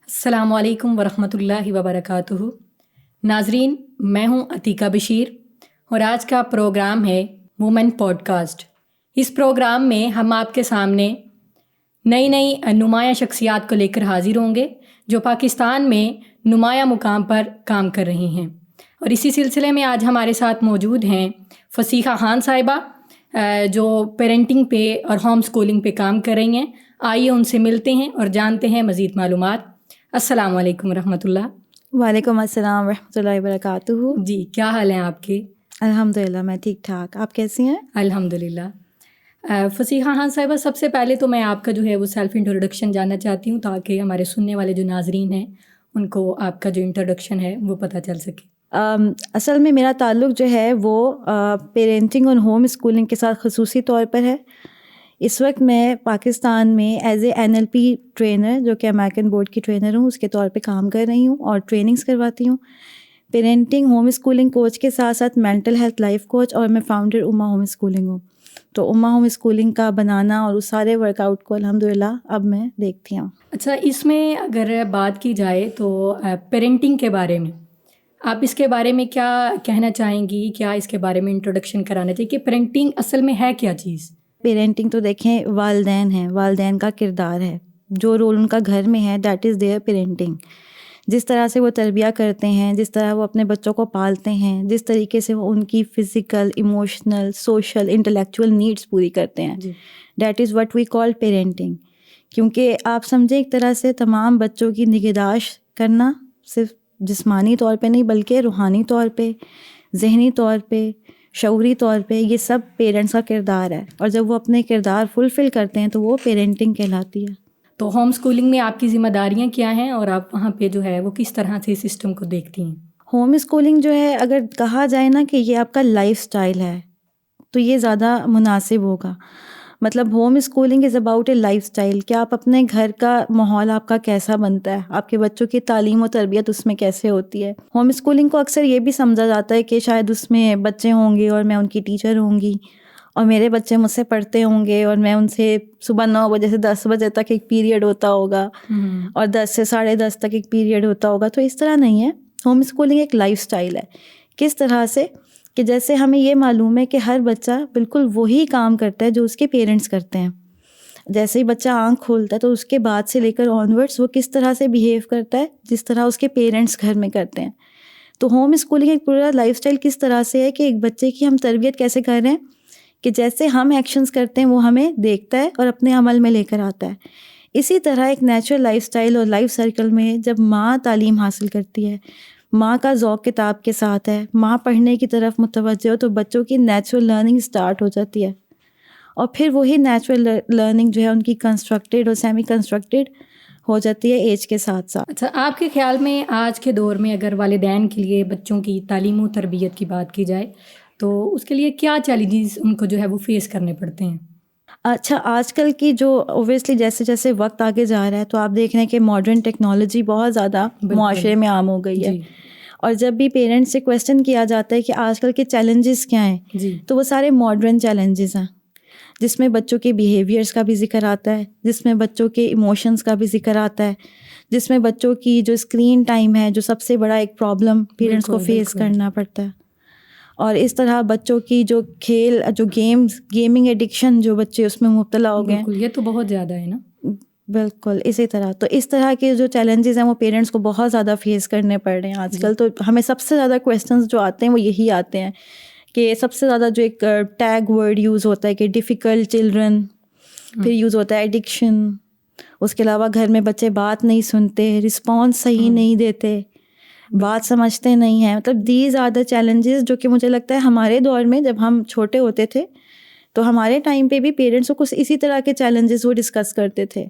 अस्सलामुअलैकुम वरहमतुल्लाहि वबरकातुहू। नाजरीन, मैं हूं अतीका बशीर और आज का प्रोग्राम है वुमेन पॉडकास्ट। इस प्रोग्राम में हम आपके सामने नई नई नुमाया शख्सियात को लेकर हाजिर होंगे जो पाकिस्तान में नुमाया मुकाम पर काम कर रही हैं। और इसी सिलसिले में आज हमारे साथ मौजूद हैं फसीहा खान साहिबा, जो पेरेंटिंग पे और होम स्कूलिंग पे काम कर रही हैं। आइए उनसे मिलते हैं और जानते हैं मज़ीद मालूमात। अस्सलाम वालेकुम रहमतुल्लाह। वालेकुम अस्सलाम रहमतुल्लाहि वबरकातुहू। जी, क्या हाल है आपके? अल्हम्दुलिल्लाह, मैं ठीक ठाक। आप कैसी हैं? अल्हम्दुलिल्लाह। फसीहा खान साहिबा, सबसे पहले तो मैं आपका जो है वो सेल्फ़ इंट्रोडक्शन जानना चाहती हूँ ताकि हमारे सुनने वाले जो नाजरीन हैं उनको आपका जो इंट्रोडक्शन है वो पता चल सके। असल में मेरा ताल्लुक़ जो है वो पेरेंटिंग और होम स्कूलिंग के साथ ख़ुसूसी तौर पर है। इस वक्त मैं पाकिस्तान में एज ए NLP ट्रेनर, जो कि अमेरिकन बोर्ड की ट्रेनर हूँ, उसके तौर पे काम कर रही हूँ और ट्रेनिंग्स करवाती हूँ। पेरेंटिंग होम स्कूलिंग कोच के साथ साथ मेंटल हेल्थ लाइफ कोच, और मैं फाउंडर उम्मा होम स्कूलिंग हूँ। तो उम्मा होम स्कूलिंग का बनाना और उस सारे वर्कआउट को अल्हम्दुलिल्लाह अब मैं देखती हूँ। अच्छा, इसमें अगर बात की जाए तो पेरेंटिंग के बारे में आप इसके बारे में क्या कहना चाहेंगी? क्या इसके बारे में इंट्रोडक्शन कराना चाहिए कि पेरेंटिंग असल में है क्या चीज़? पेरेंटिंग तो देखें, वालदैन है, वालदैन का किरदार है, जो रोल उनका घर में है दैट इज़ देयर पेरेंटिंग। जिस तरह से वो तरबिया करते हैं, जिस तरह वो अपने बच्चों को पालते हैं, जिस तरीके से वो उनकी physical, emotional, social, intellectual needs पूरी करते हैं, that is what we call parenting. क्योंकि आप समझें, एक तरह से तमाम बच्चों की निगहदाश्त करना सिर्फ जिस्मानी तौर पे नहीं बल्कि रूहानी तौर पे, ज़हनी तौर पे, शऊरी तौर पे, ये सब पेरेंट्स का किरदार है। और जब वो अपने किरदार फुलफ़िल करते हैं तो वो पेरेंटिंग कहलाती है। तो होम स्कूलिंग में आपकी ज़िम्मेदारियाँ क्या हैं और आप वहाँ पे जो है वो किस तरह से सिस्टम को देखती हैं? होम स्कूलिंग जो है, अगर कहा जाए ना कि ये आपका लाइफ़स्टाइल है, तो ये ज़्यादा मुनासिब होगा। मतलब home schooling is about A lifestyle कि आप अपने घर का माहौल आपका कैसा बनता है, आपके बच्चों की तालीम और तरबियत उसमें कैसे होती है। होम स्कूलिंग को अक्सर ये भी समझा जाता है कि शायद उसमें बच्चे होंगे और मैं उनकी टीचर होंगी और मेरे बच्चे मुझसे पढ़ते होंगे और मैं उनसे सुबह 9 बजे से 10 बजे तक एक पीरियड होता होगा और 10 से 10:30 तक एक पीरियड होता होगा। तो इस तरह नहीं है। होम स्कूलिंग एक लाइफ़स्टाइल है। किस तरह से कि जैसे हमें ये मालूम है कि हर बच्चा बिल्कुल वही काम करता है जो उसके पेरेंट्स करते हैं। जैसे ही बच्चा आँख खोलता है तो उसके बाद से लेकर ऑनवर्ड्स वो किस तरह से बिहेव करता है, जिस तरह उसके पेरेंट्स घर में करते हैं। तो होम स्कूलिंग एक पूरा लाइफ़स्टाइल किस तरह से है कि एक बच्चे की हम तरबियत कैसे कर रहे हैं कि जैसे हम एक्शंस करते हैं वो हमें देखता है और अपने अमल में लेकर आता है। इसी तरह एक नेचुरल लाइफ़स्टाइल और लाइफ सर्कल में जब माँ तालीम हासिल करती है, माँ का ज़ौक़ किताब के साथ है, माँ पढ़ने की तरफ मुतवज्जह हो, तो बच्चों की नेचुरल लर्निंग स्टार्ट हो जाती है। और फिर वही नेचुरल लर्निंग जो है उनकी कंस्ट्रक्टेड और सेमी कंस्ट्रक्टेड हो जाती है एज के साथ साथ। अच्छा, आपके ख़्याल में आज के दौर में अगर वालिदैन के लिए बच्चों की तालीम और तरबियत की बात की जाए तो उसके लिए क्या चैलेंजेस उनको जो है वो फेस करने पड़ते हैं? अच्छा, आजकल की जो ओबियसली जैसे जैसे वक्त आगे जा रहा है तो आप देख रहे हैं कि मॉडर्न टेक्नोलॉजी बहुत ज़्यादा मुआशरे में आम हो गई है। और जब भी पेरेंट्स से क्वेश्चन किया जाता है कि आजकल के चैलेंजेस क्या हैं, तो वो सारे मॉडर्न चैलेंजेस हैं, जिसमें बच्चों के बिहेवियर्स का भी जिक्र आता है, जिसमें बच्चों के इमोशंस का भी जिक्र आता है, जिसमें बच्चों की जो स्क्रीन टाइम है, जो सबसे बड़ा एक प्रॉब्लम पेरेंट्स को फेस करना पड़ता है। और इस तरह बच्चों की जो खेल, जो गेमिंग एडिक्शन, जो बच्चे उसमें मुब्तला हो गए हैं, ये तो बहुत ज़्यादा है ना। बिल्कुल इसी तरह। तो इस तरह के जो चैलेंजेस हैं वो पेरेंट्स को बहुत ज़्यादा फेस करने पड़ रहे हैं आजकल। तो हमें सबसे ज़्यादा क्वेश्चंस जो आते हैं वो यही आते हैं कि सबसे ज़्यादा जो एक टैग वर्ड यूज़ होता है कि डिफ़िकल्ट चिल्ड्रन, फिर यूज़ होता है एडिक्शन, उसके अलावा घर में बच्चे बात नहीं सुनते, रिस्पॉन्स सही नहीं देते, बात समझते नहीं हैं। मतलब दीज आर द चैलेंजेस जो कि मुझे लगता है हमारे दौर में जब हम छोटे होते थे तो हमारे टाइम पे भी पेरेंट्स को कुछ इसी तरह के चैलेंजेस वो डिस्कस करते थे।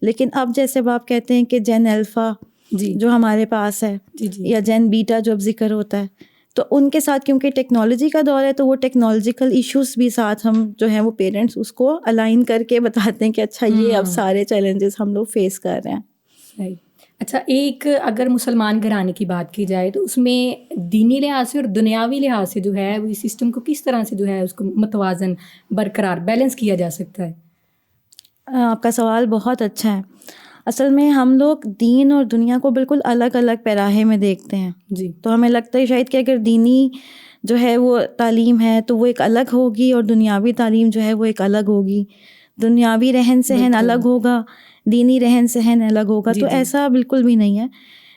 लेकिन अब जैसे अब आप कहते हैं कि जेन अल्फ़ा जो हमारे पास है, या जेन बीटा जो अब जिक्र होता है, तो उनके साथ क्योंकि टेक्नोलॉजी का दौर है तो वो टेक्नोलॉजिकल इश्यूज़ भी साथ हम जो हैं वो पेरेंट्स उसको अलाइन करके बताते हैं कि अच्छा ये अब सारे चैलेंजेस हम लोग फेस कर रहे हैं। सही। अच्छा, एक अगर मुसलमान घराने की बात की जाए तो उसमें दीनी लिहाज से और दुनियावी लिहाज से जो है वो इस सिस्टम को किस तरह से जो है उसको मतवाज़न बरकरार बैलेंस किया जा सकता है? आपका सवाल बहुत अच्छा है। असल में हम लोग दीन और दुनिया को बिल्कुल अलग अलग पैराहे में देखते हैं। जी। तो हमें लगता है शायद कि अगर दीनी जो है वो तालीम है तो वो एक अलग होगी और दुनियावी तालीम जो है वो एक अलग होगी, दुनियावी रहन सहन बिल्कुल। अलग होगा, दीनी रहन सहन अलग होगा। जी, तो जी। ऐसा बिल्कुल भी नहीं है।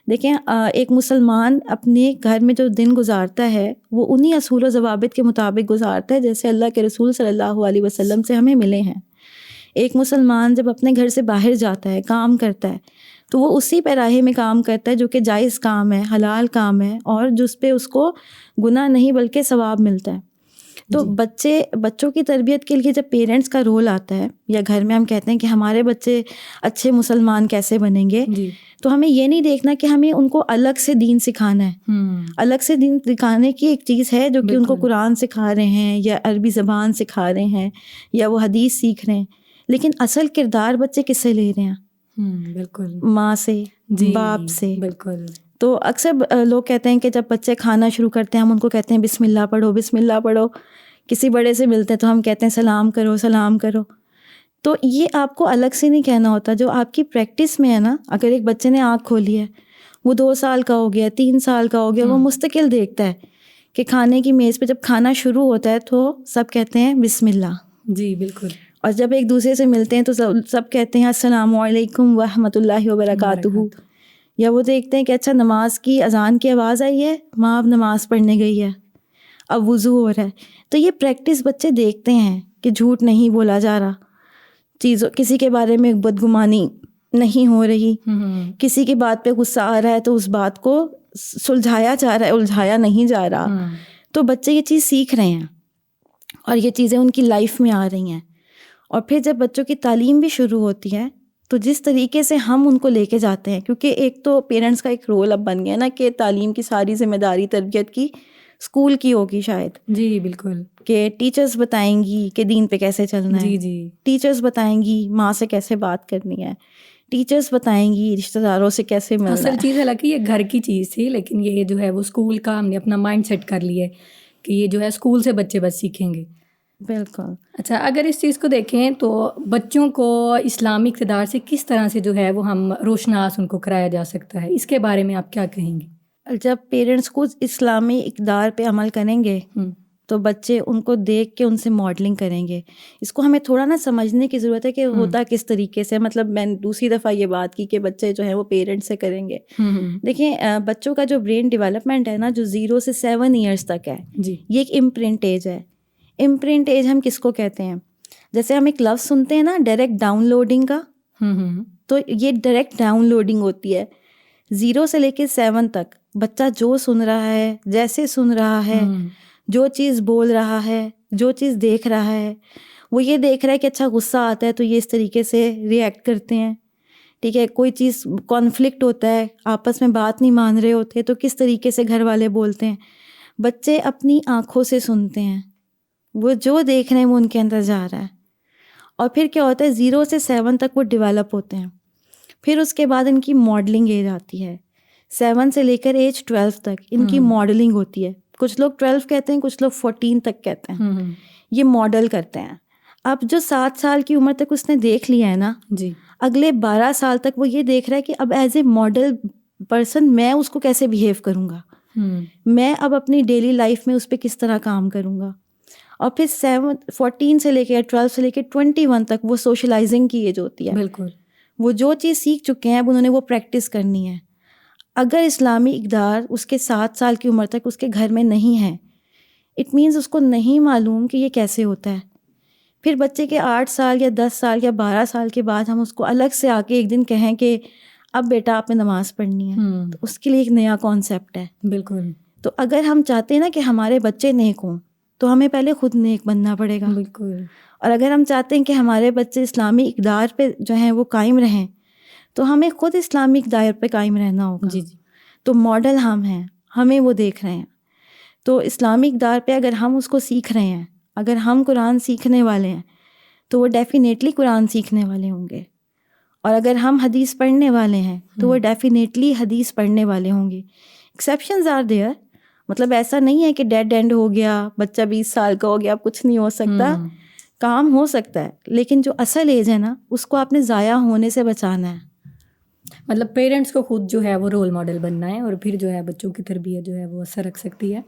देखें, एक मुसलमान अपने घर में जो दिन गुजारता है वो उन्हीं असूल व ज़वाबित के मुताबिक गुजारता है जैसे अल्लाह के रसूल सल्लल्लाहु अलैहि वसल्लम से हमें मिले हैं। एक मुसलमान जब अपने घर से बाहर जाता है, काम करता है, तो वो उसी पैराहे में काम करता है जो कि जायज़ काम है, हलाल काम है और जिस पे उसको गुनाह नहीं बल्कि सवाब मिलता है। तो बच्चों की तरबियत के लिए जब पेरेंट्स का रोल आता है या घर में हम कहते हैं कि हमारे बच्चे अच्छे मुसलमान कैसे बनेंगे, जी। तो हमें ये नहीं देखना कि हमें उनको अलग से दीन सिखाना है। अलग से दीन सिखाने की एक चीज़ है जो कि उनको कुरान सिखा रहे हैं या अरबी ज़बान सिखा रहे हैं या वो हदीस सीख रहे हैं, लेकिन असल किरदार बच्चे किससे ले रहे हैं? बिल्कुल। माँ से, बाप से। बिल्कुल। तो अक्सर लोग कहते हैं कि जब बच्चे खाना शुरू करते हैं हम उनको कहते हैं बिस्मिल्लाह पढ़ो, बिस्मिल्लाह पढ़ो। किसी बड़े से मिलते हैं तो हम कहते हैं सलाम करो, सलाम करो। तो ये आपको अलग से नहीं कहना होता, जो आपकी प्रैक्टिस में है ना। अगर एक बच्चे ने आँख खोली है, वो 2 साल का हो गया, 3 साल का हो गया, वो मुस्तकिल देखता है कि खाने की मेज़ पे जब खाना शुरू होता है तो सब कहते हैं बिस्मिल्लाह। जी बिल्कुल। और जब एक दूसरे से मिलते हैं तो सब कहते हैं अस्सलामु अलैकुम व रहमतुल्लाहि व बरकातुहू। या वो देखते हैं कि अच्छा नमाज की अजान की आवाज़ आई है, माँ अब नमाज़ पढ़ने गई है, अब वज़ू हो रहा है। तो ये प्रैक्टिस बच्चे देखते हैं कि झूठ नहीं बोला जा रहा, चीज़ों किसी के बारे में बदगुमानी नहीं हो रही, किसी की बात पे गुस्सा आ रहा है तो उस बात को सुलझाया जा रहा है, उलझाया नहीं जा रहा। तो बच्चे ये चीज़ सीख रहे हैं और ये चीज़ें उनकी लाइफ में आ रही हैं। और फिर जब बच्चों की तालीम भी शुरू होती है तो जिस तरीके से हम उनको लेके जाते हैं, क्योंकि एक तो पेरेंट्स का एक रोल अब बन गया ना कि तालीम की सारी जिम्मेदारी तरबियत की स्कूल की होगी शायद। जी बिल्कुल। कि टीचर्स बताएंगी कि दीन पे कैसे चलना है। जी। टीचर्स बताएंगी माँ से कैसे बात करनी है, टीचर्स बताएंगी रिश्तेदारों से कैसे मिलना है। असल चीज़ हालांकि ये घर की चीज़ थी, लेकिन ये जो है वो स्कूल का हमने अपना माइंड सेट कर लिया है कि ये जो है स्कूल से बच्चे बस सीखेंगे। बिल्कुल। अच्छा, अगर इस चीज़ को देखें तो बच्चों को इस्लामी इक़्तिदार से किस तरह से जो है वो हम रोशनास उनको कराया जा सकता है, इसके बारे में आप क्या कहेंगे? जब पेरेंट्स को इस्लामी इक़्तिदार पे अमल करेंगे तो बच्चे उनको देख के उनसे मॉडलिंग करेंगे। इसको हमें थोड़ा ना समझने की ज़रूरत है कि होता किस तरीके से। मतलब मैंने दूसरी दफ़ा ये बात की कि बच्चे जो हैं वो पेरेंट्स से करेंगे। देखिए, बच्चों का जो ब्रेन डेवलपमेंट है ना, जो 0 से 7 ईयर्स तक है जी। ये एक इम्प्रिंट एज है। इम्प्रिंट एज हम किसको कहते हैं? जैसे हम एक लफ्ज़ सुनते हैं ना डायरेक्ट डाउनलोडिंग का, तो ये डायरेक्ट डाउनलोडिंग होती है। 0 से लेकर 7 तक बच्चा जो सुन रहा है, जैसे सुन रहा है, जो चीज़ बोल रहा है, जो चीज़ देख रहा है, वो ये देख रहा है कि अच्छा गुस्सा आता है तो ये इस तरीके से रिएक्ट करते हैं, ठीक है। कोई चीज़ कॉन्फ्लिक्ट होता है, आपस में बात नहीं मान रहे होते तो किस तरीके से घर वाले बोलते हैं। बच्चे अपनी आँखों से सुनते हैं, वो जो देख रहे हैं वो उनके अंदर जा रहा है। और फिर क्या होता है, 0 से 7 तक वो डेवलप होते हैं। फिर उसके बाद इनकी मॉडलिंग एज आती है। 7 से लेकर एज 12 तक इनकी मॉडलिंग होती है। कुछ लोग 12 कहते हैं, कुछ लोग 14 तक कहते हैं। ये मॉडल करते हैं। अब जो 7 साल की उम्र तक उसने देख लिया है ना जी, अगले 12 साल तक वो ये देख रहा है कि अब एज ए मॉडल पर्सन मैं उसको कैसे बिहेव करूँगा, मैं अब अपनी डेली लाइफ में उस पर किस तरह काम करूँगा। और फिर 14 से लेकर 12 से लेकर 21 तक वो सोशलाइजिंग की एज होती है। बिल्कुल। वो जो चीज़ सीख चुके हैं अब उन्होंने वो प्रैक्टिस करनी है। अगर इस्लामी इक़्तिदार उसके 7 साल की उम्र तक उसके घर में नहीं है, इट मीन्स उसको नहीं मालूम कि ये कैसे होता है। फिर बच्चे के 8 साल या 10 साल या 12 साल के बाद हम उसको अलग से आके एक दिन कहें कि अब बेटा आपने नमाज़ पढ़नी है, तो उसके लिए एक नया कॉन्सेप्ट है। बिल्कुल। तो अगर हम चाहते हैं ना कि हमारे बच्चे नेक हों तो हमें पहले खुद नेक बनना पड़ेगा। बिल्कुल। और अगर हम चाहते हैं कि हमारे बच्चे इस्लामी इक़्तिदार पे जो हैं वो कायम रहें तो हमें खुद इस्लामी इक़्तिदार पे कायम रहना होगा। जी। तो मॉडल हम हैं, हमें वो देख रहे हैं। तो इस्लामी इक़्तिदार पे अगर हम उसको सीख रहे हैं, अगर हम कुरान सीखने वाले हैं तो वो डेफिनेटली कुरान सीखने वाले होंगे। और अगर हम हदीस पढ़ने वाले हैं तो वो डेफिनेटली हदीस पढ़ने वाले होंगे। Exceptions are there. मतलब ऐसा नहीं है कि डेड एंड हो गया, बच्चा 20 साल का हो गया, अब कुछ नहीं हो सकता, काम हो सकता है। लेकिन जो असल एज है ना उसको आपने ज़ाया होने से बचाना है। मतलब पेरेंट्स को खुद जो है वो रोल मॉडल बनना है और फिर जो है बच्चों की तरबियत जो है वो असर रख सकती है।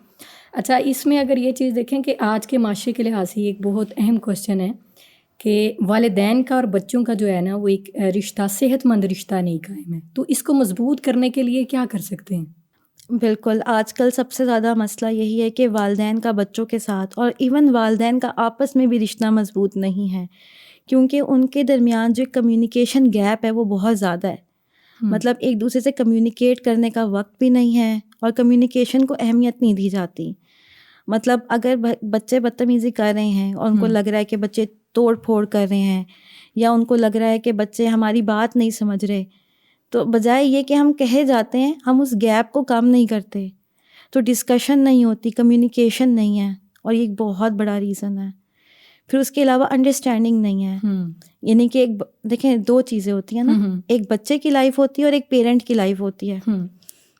अच्छा, इसमें अगर ये चीज़ देखें कि आज के माशरे के लिहाज से एक बहुत अहम क्वेश्चन है कि वालिदैन का और बच्चों का जो है ना वो एक रिश्ता, सेहतमंद रिश्ता नहीं कायम है, तो इसको मजबूत करने के लिए क्या कर सकते हैं? बिल्कुल, आजकल सबसे ज़्यादा मसला यही है कि वालिदैन का बच्चों के साथ और इवन वालिदैन का आपस में भी रिश्ता मज़बूत नहीं है, क्योंकि उनके दरमियान जो कम्युनिकेशन गैप है वो बहुत ज़्यादा है। मतलब एक दूसरे से कम्युनिकेट करने का वक्त भी नहीं है और कम्युनिकेशन को अहमियत नहीं दी जाती। मतलब अगर बच्चे बदतमीज़ी कर रहे हैं और उनको लग रहा है कि बच्चे तोड़ फोड़ कर रहे हैं या उनको लग रहा है कि बच्चे हमारी बात नहीं समझ रहे, तो बजाय ये कि हम कहे जाते हैं, हम उस गैप को कम नहीं करते, तो डिस्कशन नहीं होती, कम्युनिकेशन नहीं है और ये एक बहुत बड़ा रीज़न है। फिर उसके अलावा अंडरस्टैंडिंग नहीं है। यानी कि देखें, दो चीज़ें होती हैं ना, एक बच्चे की लाइफ होती है और एक पेरेंट की लाइफ होती है।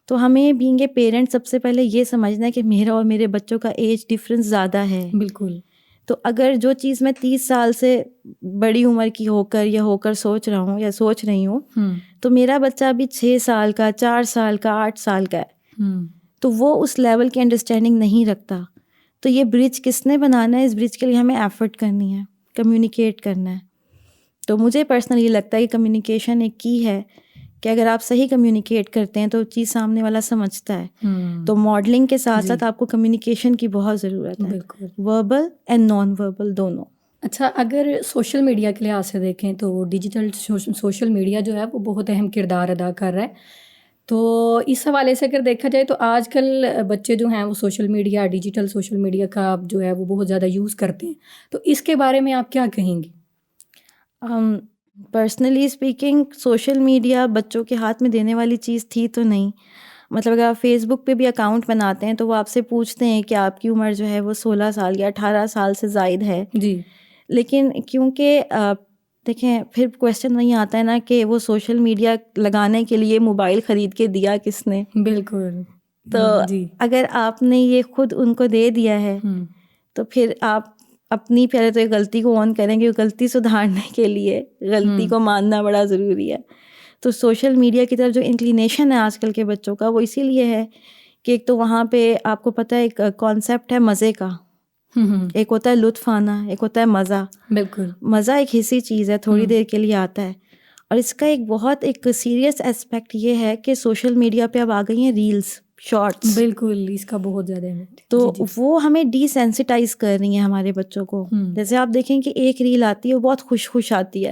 तो हमें बीइंग ए पेरेंट सबसे पहले ये समझना है कि मेरा और मेरे बच्चों का एज डिफरेंस ज़्यादा है। बिल्कुल। तो अगर जो चीज़ मैं 30 साल से बड़ी उम्र की होकर सोच रहा हूँ या सोच रही हूँ, तो मेरा बच्चा अभी 6 साल का, 4 साल का, 8 साल का है, तो वो उस लेवल की अंडरस्टैंडिंग नहीं रखता। तो ये ब्रिज किसने बनाना है? इस ब्रिज के लिए हमें एफर्ट करनी है, कम्युनिकेट करना है। तो मुझे पर्सनली ये लगता है कि कम्युनिकेशन एक की है कि अगर आप सही कम्युनिकेट करते हैं तो चीज़ सामने वाला समझता है। तो मॉडलिंग के साथ साथ आपको कम्युनिकेशन की बहुत ज़रूरत है, बिल्कुल, वर्बल एंड नॉन वर्बल दोनों। अच्छा, अगर सोशल मीडिया के लिहाज से देखें तो डिजिटल सोशल मीडिया जो है वो बहुत अहम किरदार अदा कर रहा है। तो इस हवाले से अगर देखा जाए तो आजकल बच्चे जो हैं वो social media, digital social media का जो है वो बहुत ज़्यादा यूज़ करते हैं, तो इसके बारे में आप क्या कहेंगी? पर्सनली स्पीकिंग, सोशल मीडिया बच्चों के हाथ में देने वाली चीज़ थी तो नहीं। मतलब अगर आप फेसबुक पे भी अकाउंट बनाते हैं तो वो आपसे पूछते हैं कि आपकी उम्र जो है वो 16 साल या 18 साल से ज़ायद है जी। लेकिन क्योंकि देखें, फिर क्वेश्चन वही आता है ना कि वो सोशल मीडिया लगाने के लिए मोबाइल ख़रीद के दिया किसने? बिल्कुल। तो जी। अगर आपने ये खुद उनको दे दिया है तो फिर आप अपनी पहले तो ये गलती को ऑन करेंगे, गलती सुधारने के लिए गलती को मानना बड़ा ज़रूरी है। तो सोशल मीडिया की तरफ जो इंक्लिनेशन है आजकल के बच्चों का वो इसीलिए है कि एक तो वहाँ पे आपको पता है एक कॉन्सेप्ट है मज़े का, एक होता है लुत्फ़ आना, एक होता है मज़ा। बिल्कुल। मज़ा एक हिस्सी चीज़ है, थोड़ी देर के लिए आता है। और इसका एक बहुत एक सीरियस एस्पेक्ट ये है कि सोशल मीडिया पे अब आ गई हैं रील्स, शॉर्ट्स। बिल्कुल, इसका बहुत ज़्यादा है। तो वो हमें डिसेंसिटाइज कर रही हैं हमारे बच्चों को। जैसे आप देखें कि एक रील आती है वो बहुत खुश आती है,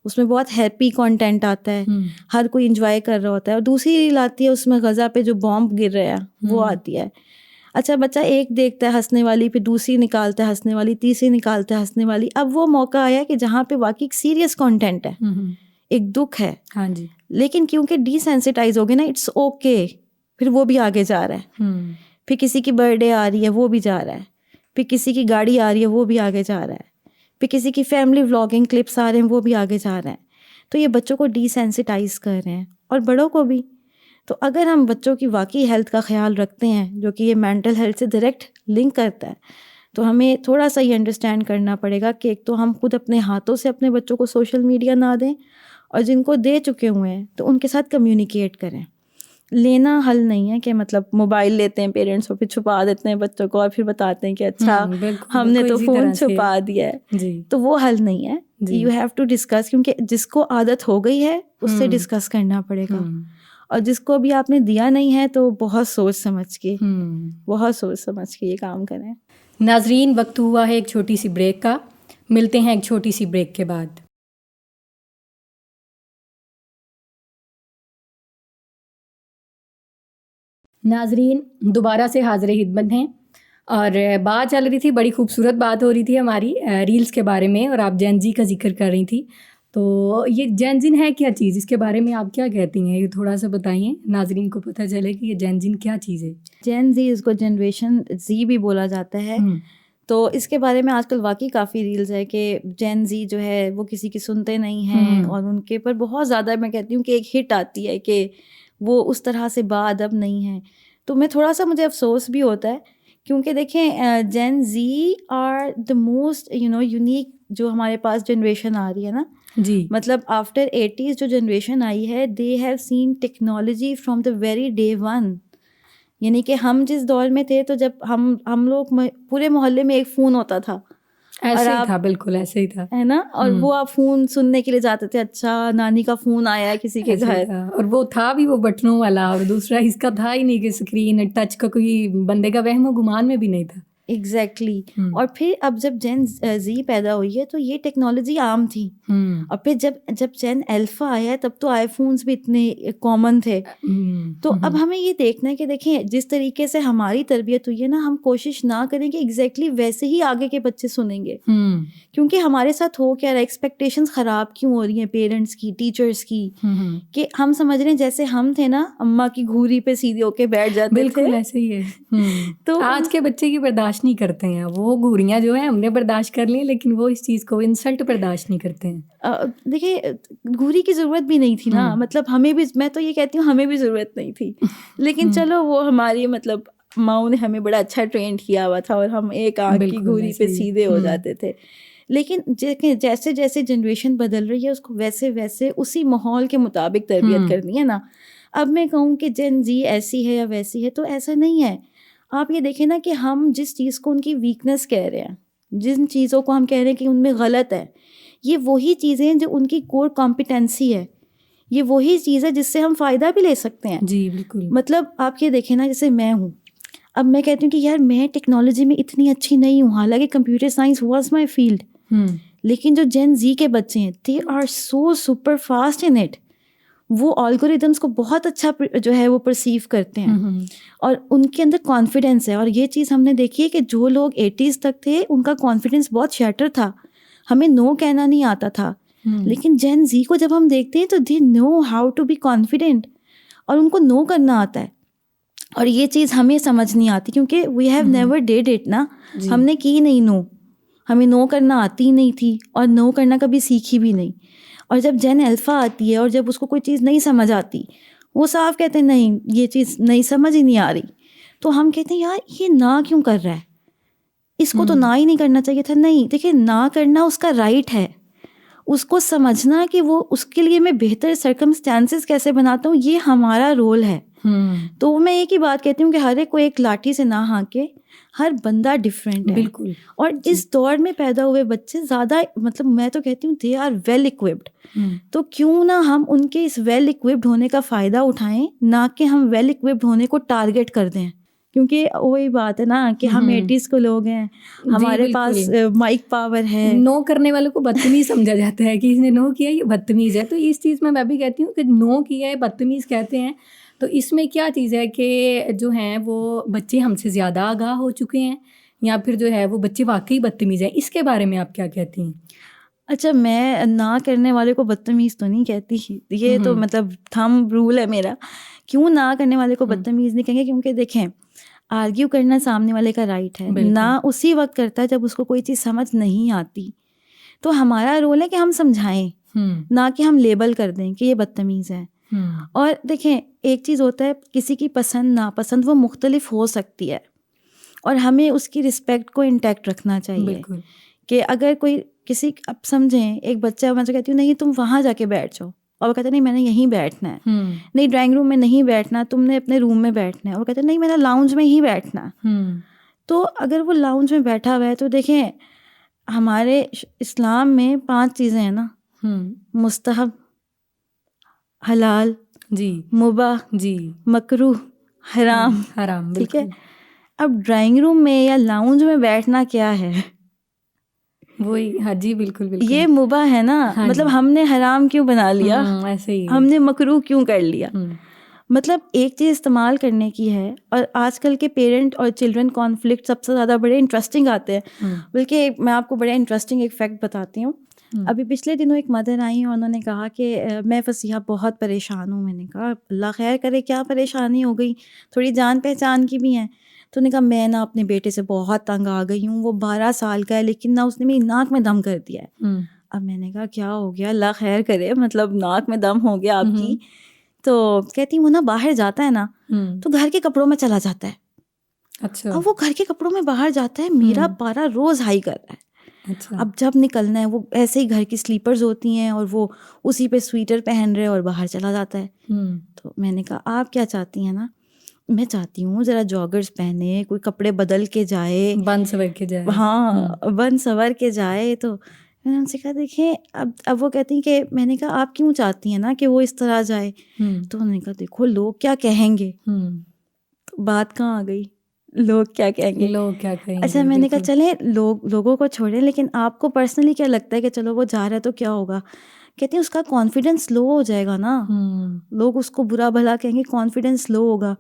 उसमें बहुत हैप्पी कंटेंट आता है, हर कोई इंजॉय कर रहा होता है, और दूसरी रील आती है उसमें गज़ा पे जो बॉम्ब गिर रहा है वो आती है। अच्छा, बच्चा एक देखता है हंसने वाली, फिर दूसरी निकालता है हंसने वाली, तीसरी निकालता है हंसने वाली। अब वो मौका आया कि जहाँ पे वाकई सीरियस कंटेंट है, एक दुख है, हाँ जी, लेकिन क्योंकि डिसेंसिटाइज हो गए ना, इट्स ओके, फिर वो भी आगे जा रहा है। फिर किसी की बर्थडे आ रही है वो भी जा रहा है, फिर किसी की गाड़ी आ रही है वो भी आगे जा रहा है, फिर किसी की फैमिली व्लॉगिंग क्लिप्स आ रहे हैं वो भी आगे जा रहे हैं। तो ये बच्चों को डिसेंसिटाइज कर रहे हैं और बड़ों को भी। तो अगर हम बच्चों की वाकई हेल्थ का ख्याल रखते हैं, जो कि ये मेंटल हेल्थ से डायरेक्ट लिंक करता है, तो हमें थोड़ा सा ये अंडरस्टैंड करना पड़ेगा कि एक तो हम खुद अपने हाथों से अपने बच्चों को सोशल मीडिया ना दें, और जिनको दे चुके हुए हैं तो उनके साथ कम्युनिकेट करें। लेना हल नहीं है कि मतलब मोबाइल लेते हैं पेरेंट्स और फिर छुपा देते हैं बच्चों को और फिर बताते हैं कि अच्छा हमने तो फ़ोन छुपा दिया है, तो वो हल नहीं है। यू हैव टू डिस्कस, क्योंकि जिसको आदत हो गई है उससे डिस्कस करना पड़ेगा, और जिसको भी आपने दिया नहीं है तो बहुत सोच समझ के ये काम करें। नाजरीन, वक्त हुआ है एक छोटी सी ब्रेक का। मिलते हैं एक छोटी सी ब्रेक के बाद। नाजरीन, दोबारा से हाज़िर खिदमत हैं, और बात चल रही थी, बड़ी खूबसूरत बात हो रही थी हमारी रील्स के बारे में, और आप जेन ज़ी का जिक्र कर रही थी। तो ये जेन ज़ी है क्या चीज़, इसके बारे में आप क्या कहती हैं? ये थोड़ा सा बताइए, नाजरीन को पता चले कि ये जेन ज़ी क्या चीज़ है। जेन ज़ी, इसको जनरेशन ज़ी भी बोला जाता है। तो इसके बारे में आजकल वाकई काफ़ी रील्स है कि जेन ज़ी जो है वो किसी की सुनते नहीं हैं, और उनके पर बहुत ज़्यादा, मैं कहती हूँ कि एक हिट आती है कि वो उस तरह से बाअदब नहीं है। तो मैं थोड़ा सा, मुझे अफसोस भी होता है, क्योंकि देखें जेन ज़ी आर द मोस्ट यूनिक जो हमारे पास जनरेशन आ रही है ना। जी। मतलब आफ्टर 80s जो जनरेशन आई है, they have seen technology from the very day one. यानी कि हम जिस दौर में थे, तो जब हम लोग पूरे मोहल्ले में एक फ़ोन होता था, और ऐसे ही आप था, बिल्कुल ऐसे ही था। है ना, और वो आप फ़ोन सुनने के लिए जाते थे, अच्छा नानी का फ़ोन आया है किसी के ऐसे ही घर। था, और वो था भी वो बटनों वाला, और दूसरा इसका था ही नहीं कि स्क्रीन टच का कोई बंदे का वहम गुमान में भी नहीं था। एग्जैक्टली और फिर अब जब जेन जी पैदा हुई है, तो ये टेक्नोलॉजी आम थी। और फिर जब जेन अल्फा आया, तब तो आईफोन्स भी इतने कॉमन थे। तो अब हमें ये देखना है कि देखें, जिस तरीके से हमारी तरबियत हुई है ना, हम कोशिश ना करें कि एग्जैक्टली वैसे ही आगे के बच्चे सुनेंगे। क्योंकि हमारे साथ हो क्या रहा है, एक्सपेक्टेशंस ख़राब क्यों हो रही हैं पेरेंट्स की, टीचर्स की, कि हम समझ रहे हैं जैसे हम थे ना, अम्मा की घूरी पे सीधे होके बैठ जाते थे। बिल्कुल ऐसे ही है। तो आज के बच्चे की बर्दाश्त नहीं करते हैं, वो घूरियाँ जो है हमने बर्दाश्त कर ली, लेकिन वो इस चीज़ को इंसल्ट बर्दाश्त नहीं करते हैं। देखिए, घूरी की ज़रूरत भी नहीं थी ना, मतलब हमें भी, मैं तो ये कहती हूँ हमें भी ज़रूरत नहीं थी, लेकिन चलो वो हमारी मतलब माँ ने हमें बड़ा अच्छा ट्रेन किया हुआ था, और हम एक आँख की घूरी पे सीधे हो जाते थे। लेकिन जैसे जैसे जनरेशन बदल रही है, उसको वैसे वैसे उसी माहौल के मुताबिक तरबियत करनी है ना। अब मैं कहूँ कि जेन जी ऐसी है या वैसी है, तो ऐसा नहीं है। आप ये देखें ना कि हम जिस चीज़ को उनकी वीकनेस कह रहे हैं, जिन चीज़ों को हम कह रहे हैं कि उनमें गलत है, ये वही चीज़ें हैं जो उनकी कोर कॉम्पिटेंसी है। ये वही चीज़ है जिससे हम फ़ायदा भी ले सकते हैं। जी बिल्कुल। मतलब आप ये देखें ना, जैसे मैं हूँ, अब मैं कहती हूँ कि यार मैं टेक्नोलॉजी में इतनी अच्छी नहीं हूँ, हालांकि computer science was my field, लेकिन जो जेन जी के बच्चे हैं, they are so super fast in it. वो एल्गोरिदम्स को बहुत अच्छा जो है वो परसीव करते हैं, और उनके अंदर कॉन्फिडेंस है। और ये चीज़ हमने देखी है कि जो लोग 80s तक थे, उनका कॉन्फिडेंस बहुत शैटर था, हमें नो कहना नहीं आता था। लेकिन जेन जी को जब हम देखते हैं, तो they know how to be confident, और उनको नो करना आता है। और ये चीज़ हमें समझ नहीं आती, क्योंकि we have never did it ना, हमने की नहीं नो, हमें नो करना आती नहीं थी, और नो करना कभी सीखी भी नहीं। और जब जेन अल्फा आती है, और जब उसको कोई चीज़ नहीं समझ आती, वो साफ कहते हैं नहीं, ये चीज़ नहीं समझ ही नहीं आ रही। तो हम कहते हैं यार ये ना क्यों कर रहा है, इसको तो ना ही नहीं करना चाहिए था। नहीं, देखिए, ना करना उसका राइट है, उसको समझना कि वो उसके लिए मैं बेहतर सर्कमस्टेंसेस कैसे बनाता हूँ, ये हमारा रोल है। तो मैं एक ही बात कहती हूँ कि हर एक को एक लाठी से ना हाँके, हर बंदा डिफरेंट है। बिल्कुल। और इस दौर में पैदा हुए बच्चे ज़्यादा, मतलब मैं तो कहती हूँ दे आर वेल इक्विप्ड। तो क्यों ना हम उनके इस वेल इक्विप्ड होने का फ़ायदा उठाएं, ना कि हम वेल इक्विप्ड होने को टारगेट कर दें। क्योंकि वही बात है ना कि हम 80s के लोग हैं, हमारे पास माइक पावर है। नो करने वालों को बदतमीज समझा जाता है कि इसने नो किया, ये बदतमीज है। तो इस चीज़ में मैं भी कहती हूँ कि नो किया है बदतमीज कहते हैं। तो इसमें क्या चीज़ है कि जो हैं वो बच्चे हमसे ज़्यादा आगाह हो चुके हैं, या फिर जो है वो बच्चे वाकई बदतमीज़ हैं। इसके बारे में आप क्या कहती हैं? अच्छा, मैं ना करने वाले को बदतमीज़ तो नहीं कहती, ये तो मतलब थंब रूल है मेरा। क्यों ना करने वाले को बदतमीज़ नहीं कहेंगे, क्योंकि देखें, आर्ग्यू करना सामने वाले का राइट है, ना उसी वक्त करता है जब उसको कोई चीज़ समझ नहीं आती। तो हमारा रोल है कि हम समझाएं, ना कि हम लेबल कर दें कि ये बदतमीज़ है। और देखें, एक चीज़ होता है, किसी की पसंद नापसंद वो मुख्तलिफ हो सकती है, और हमें उसकी रिस्पेक्ट को इंटैक्ट रखना चाहिए। कि अगर कोई किसी, अब समझें, एक बच्चा, मैं तो कहती हूँ नहीं तुम वहाँ जाके बैठ जाओ, और वो कहते नहीं मैंने यहीं बैठना है। नहीं, ड्राइंग रूम में नहीं बैठना, तुमने अपने रूम में बैठना है। और कहते नहीं मैंने लाउंज में ही बैठना। तो अगर वो लाउंज में बैठा हुआ है, तो देखें, हमारे इस्लाम में 5 चीज़ें हैं ना, मुस्तहब, हलाल, जी, मुबाह, जी, मकरूह, हराम, हराम, ठीक है। अब ड्राइंग रूम में या लाउंज में बैठना क्या है? वही, हाँ जी, बिल्कुल बिल्कुल, ये मुबाह है ना। हाँ, मतलब हमने हराम क्यों बना लिया, ऐसे ही हमने मकरूह क्यों कर लिया। मतलब एक चीज़ इस्तेमाल करने की है। और आजकल के पेरेंट और चिल्ड्रन कॉन्फ्लिक्ट सबसे ज़्यादा बड़े इंटरेस्टिंग आते हैं। बल्कि मैं आपको बड़े इंटरेस्टिंग एक फैक्ट बताती हूँ। अभी पिछले दिनों एक मदर आई और उन्होंने कहा कि मैं फसीहा बहुत परेशान हूँ। मैंने कहा अल्लाह खैर करे, क्या परेशानी हो गई, थोड़ी जान पहचान की भी हैं। तो उन्होंने कहा मैं ना अपने बेटे से बहुत तंग आ गई हूँ, वो 12 साल का है, लेकिन ना उसने मेरी नाक में दम कर दिया है। अब मैंने कहा क्या हो गया, अल्लाह खैर करे, मतलब नाक में दम हो गया आपकी। तो कहती वो ना बाहर जाता है ना, तो घर के कपड़ों में चला जाता है। अच्छा। अब वो घर के कपड़ों में बाहर जाता है, मेरा पारा रोज़ हाई कर रहा है। अच्छा। अब जब निकलना है वो ऐसे ही घर की स्लीपर्स होती हैं और वो उसी पे स्वेटर पहन रहे और बाहर चला जाता है। तो मैंने कहा आप क्या चाहती हैं ना, मैं चाहती हूँ ज़रा जॉगर्स पहने, कोई कपड़े बदल के जाए, बन सवर के जाए। हाँ बन सवर के जाए। तो मैंने उनसे कहा देखें अब वो कहती हैं कि, मैंने कहा आप क्यों चाहती हैं ना कि वो इस तरह जाए। तो उन्होंने कहा देखो लोग क्या कहेंगे। तो बात कहाँ आ गई, लोग क्या कहेंगे, लोग क्या कहेंगे। अच्छा मैंने कहा चले लोगों को छोड़ें, लेकिन आपको पर्सनली क्या लगता है कि चलो वो जा रहा है तो क्या होगा। कहती हैं उसका कॉन्फिडेंस लो हो जाएगा ना, लोग उसको बुरा भला कहेंगे, कॉन्फिडेंस लो होगा।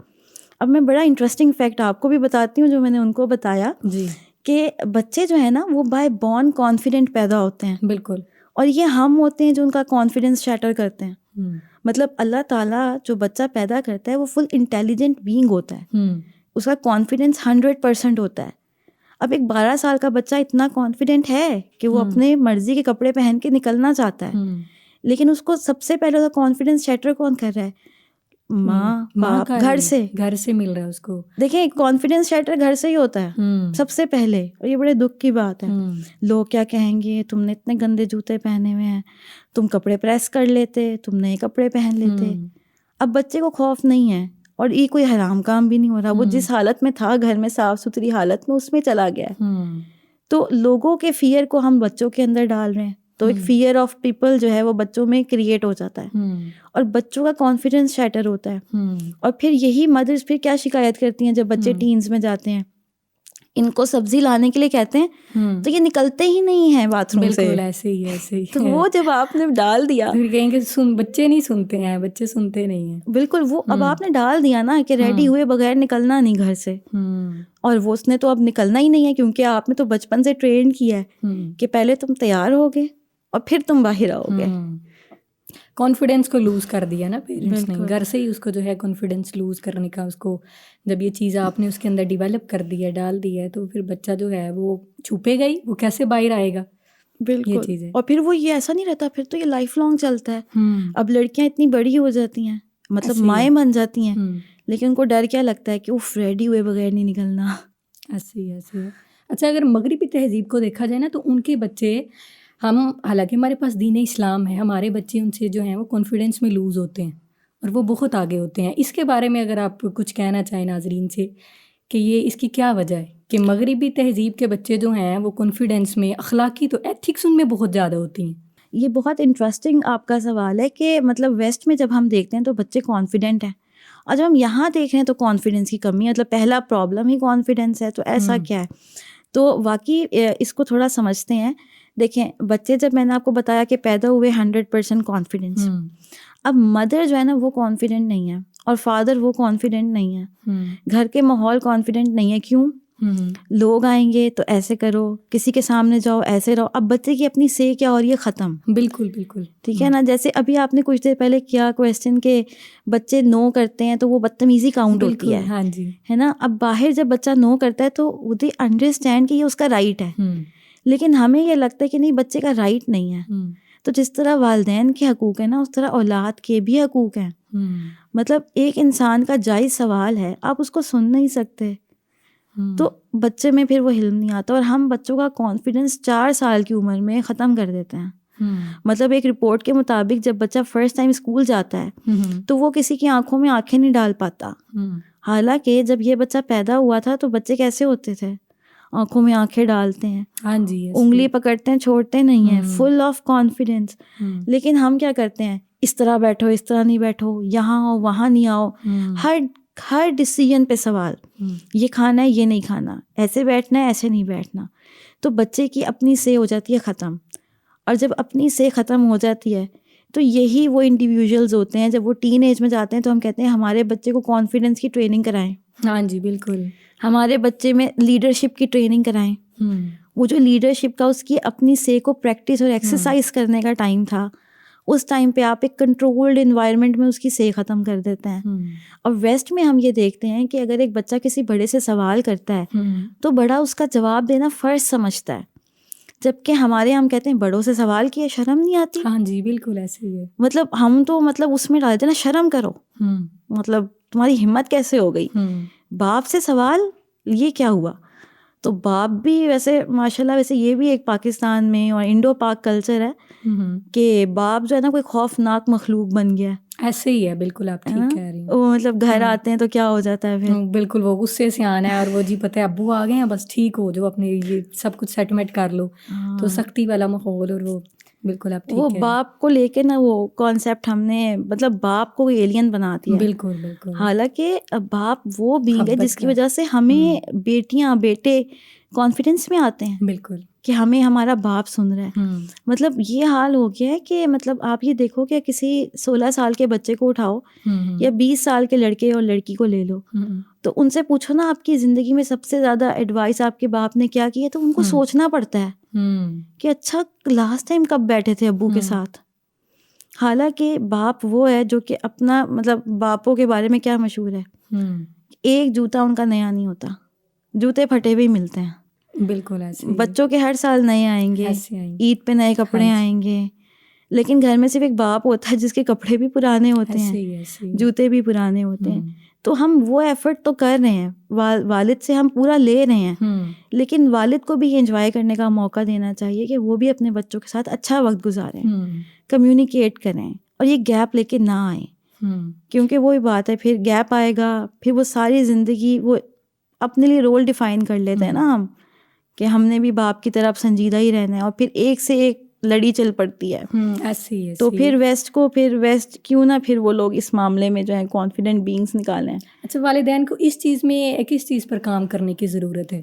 अब मैं बड़ा इंटरेस्टिंग फैक्ट आपको भी बताती हूँ जो मैंने उनको बताया जी कि बच्चे जो है ना वो बाय बॉर्न कॉन्फिडेंट पैदा होते हैं। बिल्कुल। और ये हम होते हैं जो उनका कॉन्फिडेंस शैटर करते हैं। मतलब अल्लाह ताला जो बच्चा पैदा करता है वो फुल इंटेलिजेंट बीइंग होता है, उसका कॉन्फिडेंस 100% होता है। अब एक 12 साल का बच्चा इतना कॉन्फिडेंट है कि वो अपने मर्जी के कपड़े पहन के निकलना चाहता है, लेकिन उसको सबसे पहले उसका कॉन्फिडेंस शैटर कौन कर रहा है, माँ बाप, घर से मिल रहा है उसको। देखिए कॉन्फिडेंस शैटर घर से ही होता है सबसे पहले, और ये बड़े दुख की बात है। लोग क्या कहेंगे, तुमने इतने गंदे जूते पहने हुए हैं, तुम कपड़े प्रेस कर लेते, तुम नए कपड़े पहन लेते। अब बच्चे को खौफ नहीं है और ये कोई हराम काम भी नहीं हो रहा, वो जिस हालत में था घर में साफ सुथरी हालत में उसमें चला गया। तो लोगों के फियर को हम बच्चों के अंदर डाल रहे हैं, तो एक फियर ऑफ पीपल जो है वो बच्चों में क्रिएट हो जाता है और बच्चों का कॉन्फिडेंस शैटर होता है। और फिर यही मदर्स फिर क्या शिकायत करती हैं जब बच्चे टीन्स में जाते हैं, इनको सब्जी लाने के लिए कहते हैं तो ये निकलते ही नहीं है बाथरूम से। ऐसे ही तो वो जब आपने डाल दिया, फिर कहेंगे बच्चे नहीं सुनते हैं, बच्चे सुनते नहीं हैं। बिल्कुल वो अब आपने डाल दिया ना कि रेडी हुए बगैर निकलना नहीं घर से, और वो उसने तो अब निकलना ही नहीं है, क्योंकि आपने तो बचपन से ट्रेन किया है कि पहले तुम तैयार होगे और फिर तुम बाहर आओगे। कॉन्फिडेंस को लूज़ कर दिया ना पेरेंट्स ने, घर से ही उसको जो है कॉन्फिडेंस लूज़ करने का, उसको जब ये चीज़ आपने उसके अंदर डेवलप कर दी है, डाल दी है, तो फिर बच्चा जो है वो छुपेगा ही, वो कैसे बाहर आएगा। बिल्कुल ये चीज़ है। और फिर वो ये ऐसा नहीं रहता, फिर तो ये लाइफ लॉन्ग चलता है। अब लड़कियां इतनी बड़ी हो जाती हैं, मतलब माएँ बन जाती हैं, लेकिन उनको डर क्या लगता है कि उफ रेडी हुए बगैर नहीं निकलना। ऐसे है। अच्छा, अगर मगरिबी तहजीब को देखा जाए ना तो उनके बच्चे, हम हालांकि हमारे पास दीन इस्लाम है, हमारे बच्चे उनसे जो हैं वो कॉन्फिडेंस में लूज़ होते हैं और वो बहुत आगे होते हैं। इसके बारे में अगर आप कुछ कहना चाहें नाजरीन से कि ये इसकी क्या वजह है कि मगरिबी तहजीब के बच्चे जो हैं वो कॉन्फिडेंस में, अखलाकी तो एथिक्स उनमें बहुत ज़्यादा होती हैं। ये बहुत इंटरेस्टिंग आपका सवाल है कि मतलब वेस्ट में जब हम देखते हैं तो बच्चे कॉन्फिडेंट हैं, और जब हम यहाँ देख रहे हैं तो कॉन्फिडेंस की कमी है। मतलब पहला प्रॉब्लम ही कॉन्फिडेंस है, तो ऐसा क्या है। तो वाकई इसको थोड़ा समझते हैं। देखें बच्चे, जब मैंने आपको बताया कि पैदा हुए 100% कॉन्फिडेंस, अब मदर जो है ना वो कॉन्फिडेंट नहीं है और फादर वो कॉन्फिडेंट नहीं है, घर के माहौल कॉन्फिडेंट नहीं है। क्यों? लोग आएंगे तो ऐसे करो, किसी के सामने जाओ ऐसे रहो। अब बच्चे की अपनी से क्या और ये ख़त्म। बिल्कुल ठीक है ना। जैसे अभी आपने कुछ देर पहले किया क्वेश्चन के बच्चे नो करते हैं तो वो बदतमीजी काउंट होती है। हाँ जी, है ना। अब बाहर जब बच्चा नो करता है तो दे अंडरस्टैंड कि ये उसका राइट है, लेकिन हमें ये लगता है कि नहीं, बच्चे का राइट नहीं है। तो जिस तरह वालिदैन के हकूक़ है ना, उस तरह औलाद के भी हकूक़ हैं। मतलब एक इंसान का जायज़ सवाल है, आप उसको सुन नहीं सकते, तो बच्चे में फिर वो हिल्म नहीं आता और हम बच्चों का कॉन्फिडेंस 4 साल की उम्र में ख़त्म कर देते हैं। मतलब एक रिपोर्ट के मुताबिक जब बच्चा फर्स्ट टाइम स्कूल जाता है तो वो किसी की आंखों में आंखें नहीं डाल पाता। हालांकि जब ये बच्चा पैदा हुआ था तो बच्चे कैसे होते थे, आंखों में आंखें डालते हैं, हाँ जी, उंगली पकड़ते हैं, छोड़ते नहीं हैं, फुल ऑफ कॉन्फिडेंस। लेकिन हम क्या करते हैं, इस तरह बैठो, इस तरह नहीं बैठो, यहाँ आओ वहाँ नहीं आओ, हर डिसीजन पे सवाल, ये खाना है ये नहीं खाना, ऐसे बैठना है ऐसे नहीं बैठना। तो बच्चे की अपनी से हो जाती है ख़त्म, और जब अपनी से ख़त्म हो जाती है तो यही वो इंडिविजुअल्स होते हैं, जब वो टीन एज में जाते हैं तो हम कहते हैं हमारे बच्चे को कॉन्फिडेंस की ट्रेनिंग कराएं। हाँ जी बिल्कुल। हमारे बच्चे में लीडरशिप की ट्रेनिंग कराएं। वो जो लीडरशिप का उसकी अपनी से को प्रैक्टिस और एक्सरसाइज करने का टाइम था, उस टाइम पे आप एक कंट्रोल्ड इन्वायरमेंट में उसकी से ख़त्म कर देते हैं। और वेस्ट में हम ये देखते हैं कि अगर एक बच्चा किसी बड़े से सवाल करता है तो बड़ा उसका जवाब देना फ़र्ज समझता है, जबकि हमारे हम कहते हैं बड़ों से सवाल किया शर्म नहीं आती। हाँ जी बिल्कुल ऐसे ही है। मतलब हम तो मतलब उसमें डालते ना शर्म करो, मतलब तुम्हारी हिम्मत कैसे हो गई, बाप से सवाल, ये क्या हुआ। तो बाप भी वैसे माशाल्लाह, वैसे ये भी एक पाकिस्तान में और इंडो पाक कल्चर है कि बाप जो है ना कोई खौफनाक मखलूक बन गया है। ऐसे ही है, बिल्कुल आप है ठीक ना? कह रही हैं। वो मतलब घर आते हैं तो क्या हो जाता है फिर। बिल्कुल वो गुस्से से आना है और वो जी पता है अब्बू आ गए हैं, बस ठीक हो जो, अपने ये सब कुछ सेटलमेंट कर लो। तो हाँ, सख्ती वाला माहौल, और वो बिल्कुल आप वो ठीक कह रही बाप को लेके ना वो कॉन्सेप्ट हमने मतलब बाप को एलियन बना दिया हैं। है। बिल्कुल बिल्कुल हालांकि बाप वो बींग है मोहब्बत जिसकी का। वजह से हमें बेटियां बेटे कॉन्फिडेंस में आते हैं बिल्कुल। कि हमें हमारा बाप सुन रहा है। मतलब ये हाल हो गया है कि मतलब आप ये देखो कि किसी 16 साल के बच्चे को उठाओ या 20 साल के लड़के और लड़की को ले लो, तो उनसे पूछो ना आपकी ज़िंदगी में सबसे ज़्यादा एडवाइस आपके बाप ने क्या की है, तो उनको सोचना पड़ता है कि अच्छा लास्ट टाइम कब बैठे थे अब्बू के साथ। हालांकि बाप वो है जो कि अपना मतलब बापों के बारे में क्या मशहूर है, एक जूता उनका नया नहीं होता, जूते फटे हुए मिलते हैं। बिल्कुल ऐसे ही है। बच्चों के हर साल नए आएंगे, ऐसे आएंगे। ईद पे नए कपड़े हाँ जी। आएंगे, लेकिन घर में सिर्फ एक बाप होता है जिसके कपड़े भी पुराने होते ऐसे हैं, ही ऐसे ही। जूते भी पुराने होते हैं। तो हम वो एफर्ट तो कर रहे हैं, वालिद से हम पूरा ले रहे हैं, लेकिन वालिद को भी ये एंजॉय करने का मौका देना चाहिए कि वो भी अपने बच्चों के साथ अच्छा वक्त गुजारें, कम्युनिकेट करें और ये गैप लेके ना आए। क्योंकि वही बात है, फिर गैप आएगा, फिर वो सारी ज़िंदगी वो अपने लिए रोल डिफाइन कर लेते हैं ना हम, कि हमने भी बाप की तरफ संजीदा ही रहना है, और फिर एक से एक लड़ी चल पड़ती है। ऐसे ही तो फिर वेस्ट क्यों ना फिर वो लोग इस मामले में जो है कॉन्फिडेंट बीइंग्स निकालें। अच्छा, वालिदैन को इस चीज़ में किस चीज़ पर काम करने की ज़रूरत है?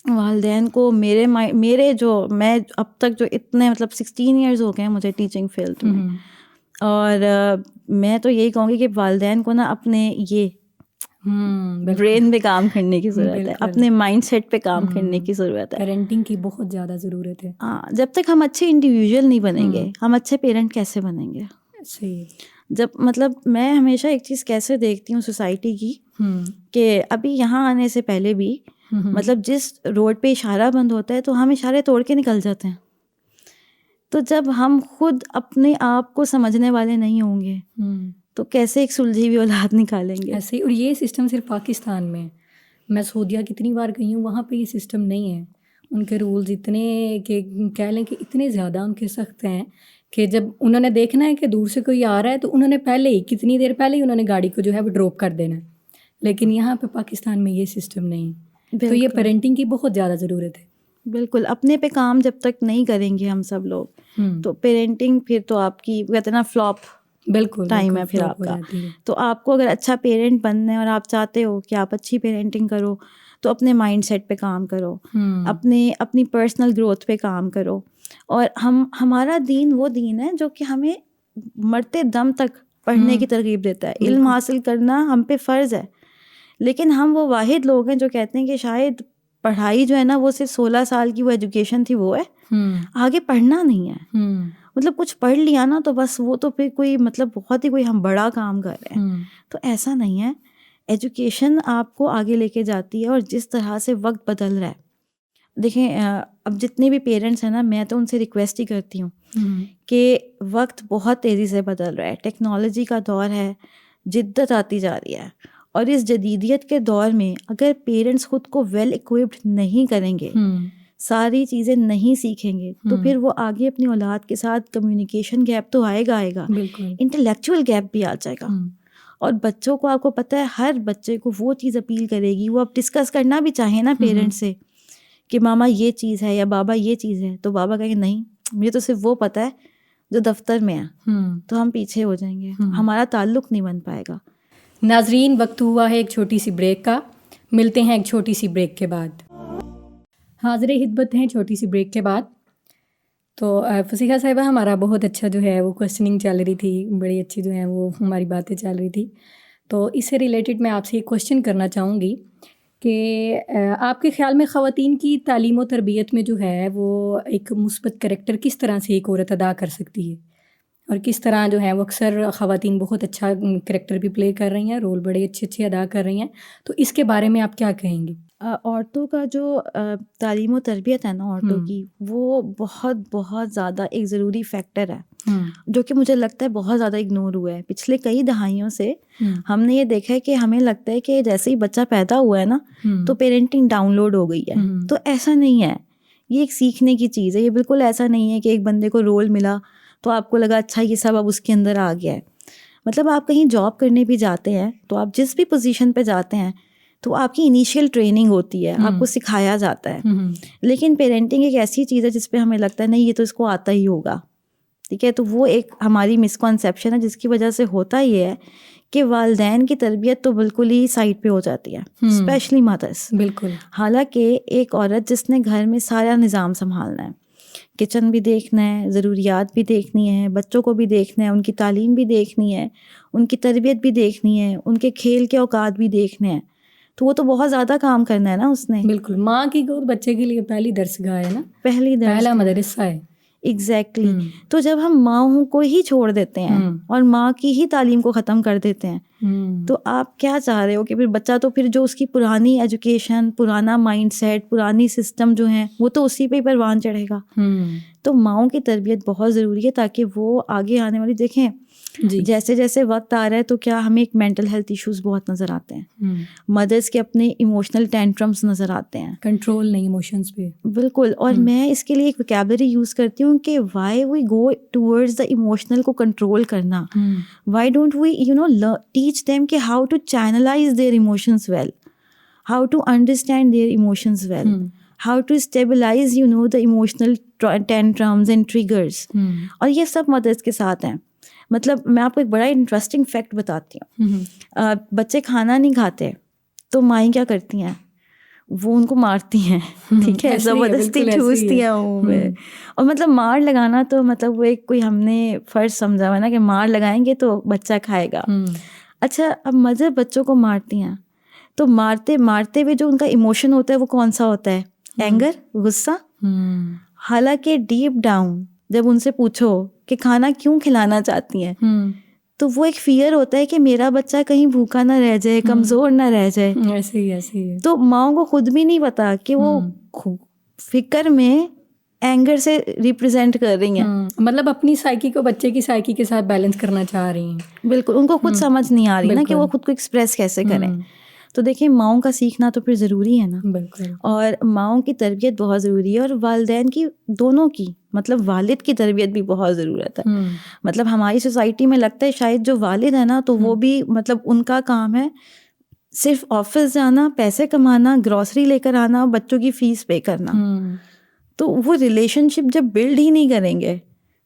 वालिदैन को मेरे जो मैं अब तक जो इतने मतलब 16 ईयर्स हो गए हैं मुझे टीचिंग फील्ड में, और मैं तो यही कहूँगी कि वालिदैन को ना अपने ये ब्रेन पे काम करने की ज़रूरत है, अपने माइंडसेट पे काम करने की ज़रूरत है। पेरेंटिंग की बहुत ज़्यादा ज़रूरत है। हाँ, जब तक हम अच्छे इंडिविजुअल नहीं बनेंगे, हम अच्छे पेरेंट कैसे बनेंगे? सही। जब मतलब मैं हमेशा एक चीज़ कैसे देखती हूँ सोसाइटी की, कि अभी यहाँ आने से पहले भी मतलब जिस रोड पे इशारा बंद होता है तो हम इशारे तोड़ के निकल जाते हैं। तो जब हम खुद अपने आप को समझने वाले नहीं होंगे तो कैसे एक सुलझी हुई औलाद निकालेंगे? ऐसे ही। और ये सिस्टम सिर्फ पाकिस्तान में है। मैं सऊदीया कितनी बार गई हूँ, वहाँ पे ये सिस्टम नहीं है। उनके रूल्स इतने कि कह लें कि इतने ज़्यादा उनके सख्त हैं कि जब उन्होंने देखना है कि दूर से कोई आ रहा है तो उन्होंने पहले ही, कितनी देर पहले ही उन्होंने गाड़ी को जो है वो ड्रॉप कर देना है। लेकिन यहाँ पे पाकिस्तान में ये सिस्टम नहीं। तो ये पेरेंटिंग की बहुत ज़्यादा ज़रूरत है। बिल्कुल, अपने पे काम जब तक नहीं करेंगे हम सब लोग तो पेरेंटिंग फिर तो आपकी कहते हैं ना फ्लॉप बिल्कुल टाइम है फिर आपका। तो आपको अगर अच्छा पेरेंट बनना है और आप चाहते हो कि आप अच्छी पेरेंटिंग करो तो अपने माइंडसेट पे काम करो, अपनी पर्सनल ग्रोथ पे काम करो। और हमारा दीन वो दीन है जो कि हमें मरते दम तक पढ़ने की तरगीब देता है। इल्म हासिल करना हम पे फ़र्ज़ है, लेकिन हम वो वाहिद लोग हैं जो कहते हैं कि शायद पढ़ाई जो है ना वो सिर्फ 16 साल की वो एजुकेशन थी, वो है, आगे पढ़ना नहीं है। मतलब कुछ पढ़ लिया ना तो बस वो तो फिर कोई मतलब बहुत ही कोई हम बड़ा काम कर रहे हैं। तो ऐसा नहीं है, एजुकेशन आपको आगे लेके जाती है। और जिस तरह से वक्त बदल रहा है, देखें अब जितने भी पेरेंट्स हैं ना, मैं तो उनसे रिक्वेस्ट ही करती हूँ कि वक्त बहुत तेज़ी से बदल रहा है, टेक्नोलॉजी का दौर है, जिद्दत आती जा रही है। और इस जदीदियत के दौर में अगर पेरेंट्स खुद को वेल इक्विप्ड नहीं करेंगे, सारी चीज़ें नहीं सीखेंगे, तो फिर वो आगे अपनी औलाद के साथ कम्युनिकेशन गैप तो आएगा, इंटेलेक्चुअल गैप भी आ जाएगा। और बच्चों को आपको पता है हर बच्चे को वो चीज़ अपील करेगी, वो आप डिस्कस करना भी चाहें ना पेरेंट्स से कि मामा ये चीज़ है या बाबा ये चीज़ है, तो बाबा कहेंगे नहीं मुझे तो सिर्फ वो पता है जो दफ्तर में है। तो हम पीछे हो जाएंगे, हमारा ताल्लुक़ नहीं बन पाएगा। नाजरीन, वक्त हुआ है एक छोटी सी ब्रेक का। मिलते हैं एक छोटी सी ब्रेक के बाद। हाज़िर खिदमत हैं छोटी सी ब्रेक के बाद। तो फसीहा साहिबा, हमारा बहुत अच्छा जो है वो क्वेश्चनिंग चल रही थी, बड़ी अच्छी जो है वो हमारी बातें चल रही थी। तो इससे रिलेटेड मैं आपसे एक क्वेश्चन करना चाहूँगी कि आपके ख़्याल में ख़वातीन की तालीम व तरबियत में जो है वो एक मुस्बत करैक्टर किस तरह से एक औरत अदा कर सकती है? और किस तरह जो है वो अक्सर ख़वातीन बहुत अच्छा करैक्टर भी प्ले कर रही हैं, रोल बड़े अच्छे अच्छे अदा कर रही हैं, तो इसके बारे में आप क्या कहेंगी? औरतों का जो तालीम और तरबियत है ना औरतों की, वो बहुत बहुत ज़्यादा एक ज़रूरी फैक्टर है, जो कि मुझे लगता है बहुत ज़्यादा इग्नोर हुआ है पिछले कई दहाइयों से। हमने ये देखा है कि हमें लगता है कि जैसे ही बच्चा पैदा हुआ है ना तो पेरेंटिंग डाउनलोड हो गई है, तो ऐसा नहीं है। ये एक सीखने की चीज़ है। ये बिल्कुल ऐसा नहीं है कि एक बंदे को रोल मिला तो आपको लगा अच्छा ये सब अब उसके अंदर आ गया है। मतलब आप कहीं जॉब करने भी जाते हैं तो आप जिस भी पोजीशन पे जाते हैं तो आपकी इनिशियल ट्रेनिंग होती है, आपको सिखाया जाता है। लेकिन पेरेंटिंग एक ऐसी चीज़ है जिस पे हमें लगता है नहीं ये तो इसको आता ही होगा, ठीक है। तो वो एक हमारी मिसकॉन्सेप्शन है जिसकी वजह से होता ये है कि वालिदैन की तरबियत तो बिल्कुल ही साइड पे हो जाती है, स्पेशली मदर्स। बिल्कुल। हालांकि एक औरत जिसने घर में सारा निज़ाम संभालना है, किचन भी देखना है, ज़रूरियात भी देखनी है, बच्चों को भी देखना है, उनकी तालीम भी देखनी है, उनकी तरबियत भी देखनी है, उनके खेल के औकात भी देखने हैं, तो वो तो बहुत ज़्यादा काम करना है ना उसने। बिल्कुल, माँ की गोद बच्चे के लिए पहली दरसगाह है ना, पहला मदरसा है। एग्जैक्टली तो जब हम माँ को ही छोड़ देते हैं और माँ की ही तालीम को ख़त्म कर देते हैं, तो आप क्या चाह रहे हो कि फिर बच्चा तो फिर जो उसकी पुरानी एजुकेशन, पुराना माइंडसेट, पुरानी सिस्टम जो है वो तो उसी पे ही परवान चढ़ेगा। तो माँओं की तरबियत बहुत ज़रूरी है ताकि वो आगे आने वाली, देखें जैसे जैसे वक्त आ रहा है तो क्या हमें एक मेंटल हेल्थ इश्यूज बहुत नज़र आते हैं, मदर्स के अपने इमोशनल टेंट्रम्स नज़र आते हैं, कंट्रोल नहीं इमोशंस पे। बिल्कुल। और मैं इसके लिए एक वोकैबुलरी यूज़ करती हूँ कि why we go towards the emotional को कंट्रोल करना, why don't we teach them कि how to channelise their emotions well, how to understand their emotions well, how to stabilise the emotional tantrums and triggers. और ये सब mother's के साथ हैं। मतलब मैं आपको एक बड़ा इंटरेस्टिंग फैक्ट बताती हूँ। बच्चे खाना नहीं खाते तो माएँ क्या करती हैं, वो उनको मारती हैं, ठीक है, ज़बरदस्ती ठूसती हैं मुँह में। और मतलब मार लगाना तो मतलब वो एक कोई हमने फ़र्ज समझा हुआ ना कि मार लगाएंगे तो बच्चा खाएगा। अच्छा, अब मदर बच्चों को मारती हैं तो मारते मारते हुए जो उनका इमोशन होता है वो कौन सा होता है? एंगर, गुस्सा। हालांकि डीप डाउन जब उनसे पूछो कि खाना क्यों खिलाना चाहती हैं, तो वो एक फियर होता है कि मेरा बच्चा कहीं भूखा ना रह जाए, कमज़ोर ना रह जाए। ऐसे ही। तो माँओं को खुद भी नहीं पता कि वो फिक्र में एंगर से रिप्रेजेंट कर रही हैं। मतलब अपनी साइकी को बच्चे की साइकी के साथ बैलेंस करना चाह रही हैं। बिल्कुल, उनको खुद समझ नहीं आ रही ना कि वो खुद को एक्सप्रेस कैसे करें। तो देखिए माँओं का सीखना तो फिर ज़रूरी है ना। बिल्कुल। और माँओं की तरबियत बहुत ज़रूरी है, और वालिदैन की, दोनों की, मतलब वालिद की तरबियत भी बहुत ज़रूरत है। मतलब हमारी सोसाइटी में लगता है शायद जो वालिद है ना तो वो भी मतलब उनका काम है सिर्फ ऑफिस जाना, पैसे कमाना, ग्रॉसरी लेकर आना, बच्चों की फ़ीस पे करना। तो वो रिलेशनशिप जब बिल्ड ही नहीं करेंगे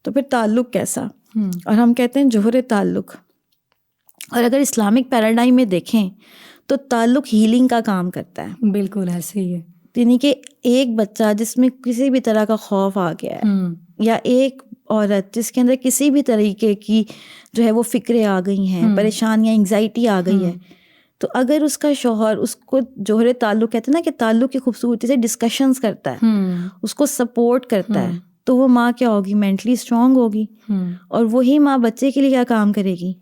तो फिर ताल्लुक़ कैसा? और हम कहते हैं जोहरे ताल्लुक़। और अगर इस्लामिक पैराडाइम में देखें तो ताल्लुक़ हीलिंग का काम करता है। बिल्कुल ऐसे ही है। यानी कि एक बच्चा जिसमें किसी भी तरह का खौफ आ गया है, या एक औरत जिसके अंदर किसी भी तरीके की जो है वो फ़िक्रें आ गई हैं, परेशानियाँ, एंग्जाइटी आ गई है, तो अगर उसका शौहर उसको जोहरे ताल्लुक़ कहते हैं ना कि ताल्लुक़ की खूबसूरती से डिस्कशंस करता है, उसको सपोर्ट करता है, तो वो माँ क्या होगी? मेंटली स्ट्रांग होगी। और वही माँ बच्चे के लिए क्या काम करेगी?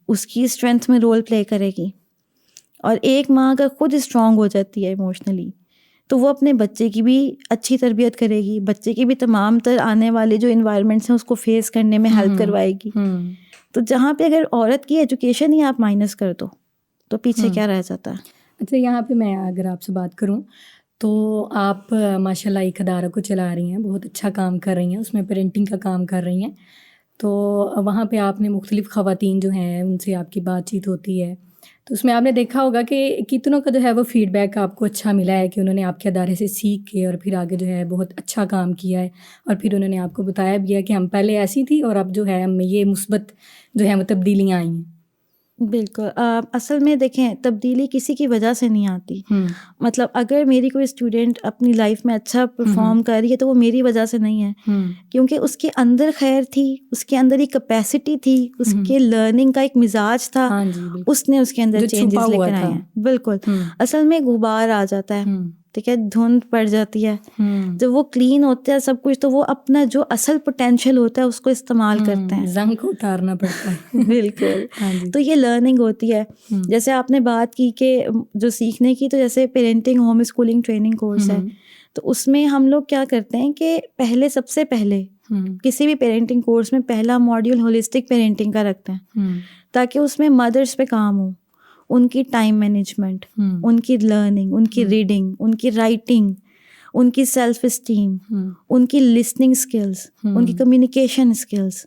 उसकी स्ट्रेंथ में रोल प्ले करेगी। और एक माँ अगर खुद स्ट्रांग हो जाती है इमोशनली तो वो अपने बच्चे की भी अच्छी तरबियत करेगी, बच्चे की भी तमाम तर आने वाले जो इन्वायरमेंट्स हैं उसको फेस करने में हेल्प करवाएगी। तो जहाँ पे अगर औरत की एजुकेशन ही आप माइनस कर दो तो पीछे क्या रह जाता है? अच्छा, यहाँ पे मैं अगर आपसे बात करूँ तो आप माशाल्लाह एक अदारा को चला रही हैं, बहुत अच्छा काम कर रही हैं, उसमें पेरेंटिंग का काम कर रही हैं। तो वहाँ पे आपने मुख्तलिफ़ ख़वातीन जो हैं उनसे आपकी बातचीत होती है, तो उसमें आपने देखा होगा कि कितनों का जो है वो फ़ीडबैक आपको अच्छा मिला है कि उन्होंने आपके अदारे से सीख के और फिर आगे जो है बहुत अच्छा काम किया है, और फिर उन्होंने आपको बताया भी है कि हम पहले ऐसी थी और अब जो है हम में ये मुस्बत जो है वो तब्दीलियाँ आई हैं। बिल्कुल। असल में देखें तब्दीली किसी की वजह से नहीं आती। मतलब अगर मेरी कोई स्टूडेंट अपनी लाइफ में अच्छा परफॉर्म कर रही है तो वो मेरी वजह से नहीं है, क्योंकि उसके अंदर खैर थी, उसके अंदर एक कैपेसिटी थी, उसके लर्निंग का एक मिजाज था। उसने उसके अंदर चेंजेस लेकर आए हैं। बिल्कुल। असल में गुबार आ जाता है, ठीक है, धुंध पड़ जाती है। जब वो क्लीन होते हैं सब कुछ, तो वो अपना जो असल पोटेंशियल होता है उसको इस्तेमाल करते हैं, जंग को उतारना पड़ता है। बिल्कुल। हाँ जी। तो ये लर्निंग होती है। जैसे आपने बात की कि जो सीखने की, तो जैसे parenting home schooling training course है, तो उसमें हम लोग क्या करते हैं कि सबसे पहले किसी भी पेरेंटिंग कोर्स में पहला मॉड्यूल होलिस्टिक पेरेंटिंग का रखते हैं, ताकि उसमें मदर्स पे काम हो, उनकी टाइम मैनेजमेंट, उनकी लर्निंग, उनकी रीडिंग, उनकी राइटिंग, उनकी सेल्फ इस्टीम, उनकी लिसनिंग स्किल्स, उनकी कम्युनिकेशन स्किल्स,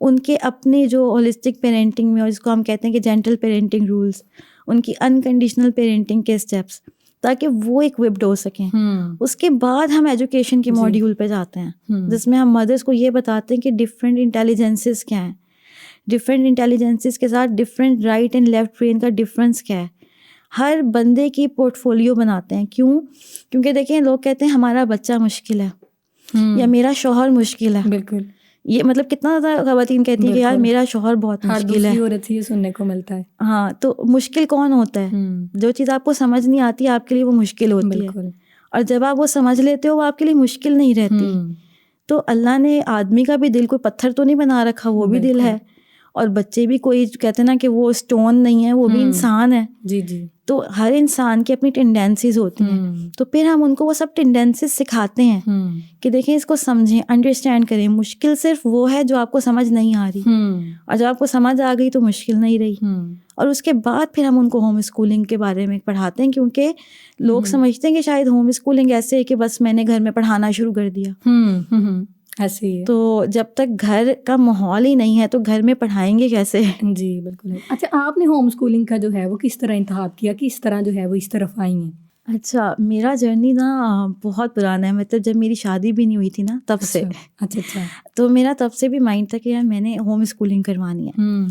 उनके अपने जो होलिस्टिक पेरेंटिंग में, और जिसको हम कहते हैं कि जेंटल पेरेंटिंग रूल्स, उनकी अनकंडीशनल पेरेंटिंग के स्टेप्स, ताकि वो इक्विप्ड हो सकें। उसके बाद हम एजुकेशन के मॉड्यूल पे जाते हैं, जिसमें हम मदर्स को ये बताते हैं कि डिफरेंट इंटेलिजेंसेस क्या हैं, डिफरेंट इंटेलिजेंसेस के साथ different right and left brain का डिफरेंस क्या है। हर बंदे की पोर्टफोलियो बनाते हैं। क्यों? क्योंकि देखें, लोग कहते हैं हमारा बच्चा मुश्किल है या मेरा शौहर मुश्किल है। बिल्कुल, ये मतलब कितना ज़्यादा ख़वातीन कहती हैं कि यार मेरा शौहर बहुत मुश्किल है। हर दूसरी औरत से ये सुनने को मिलता है। हाँ, तो मुश्किल कौन होता है? जो चीज़ आपको समझ नहीं आती आपके लिए वो मुश्किल होती है, और जब आप वो समझ लेते हो वो आपके लिए मुश्किल नहीं रहती। तो अल्लाह ने आदमी का भी दिल कोई पत्थर तो नहीं बना रखा, वो भी दिल है, और बच्चे भी कोई कहते हैं ना कि वो स्टोन नहीं है, वो भी इंसान है। जी जी। तो हर इंसान की अपनी टेंडेंसीज होती हैं, तो फिर हम उनको वो सब टेंडेंसीज सिखाते हैं कि देखें, इसको समझें, अंडरस्टैंड करें। मुश्किल सिर्फ वो है जो आपको समझ नहीं आ रही, और जब आपको समझ आ गई तो मुश्किल नहीं रही। और उसके बाद फिर हम उनको होम स्कूलिंग के बारे में पढ़ाते हैं, क्योंकि लोग समझते हैं कि शायद होम स्कूलिंग ऐसे है कि बस मैंने घर में पढ़ाना शुरू कर दिया। ऐसे ही है। तो जब तक घर का माहौल ही नहीं है तो घर में पढ़ाएंगे कैसे? जी बिल्कुल। अच्छा, आपने होम स्कूलिंग का जो है वो किस तरह इंतखाब किया, किस तरह जो है वो इस तरफ आई हैं? अच्छा, मेरा जर्नी ना बहुत पुराना है, मतलब जब मेरी शादी भी नहीं हुई थी ना तब से। अच्छा। तो मेरा तब से भी माइंड था कि यार मैंने होम स्कूलिंग करवानी है।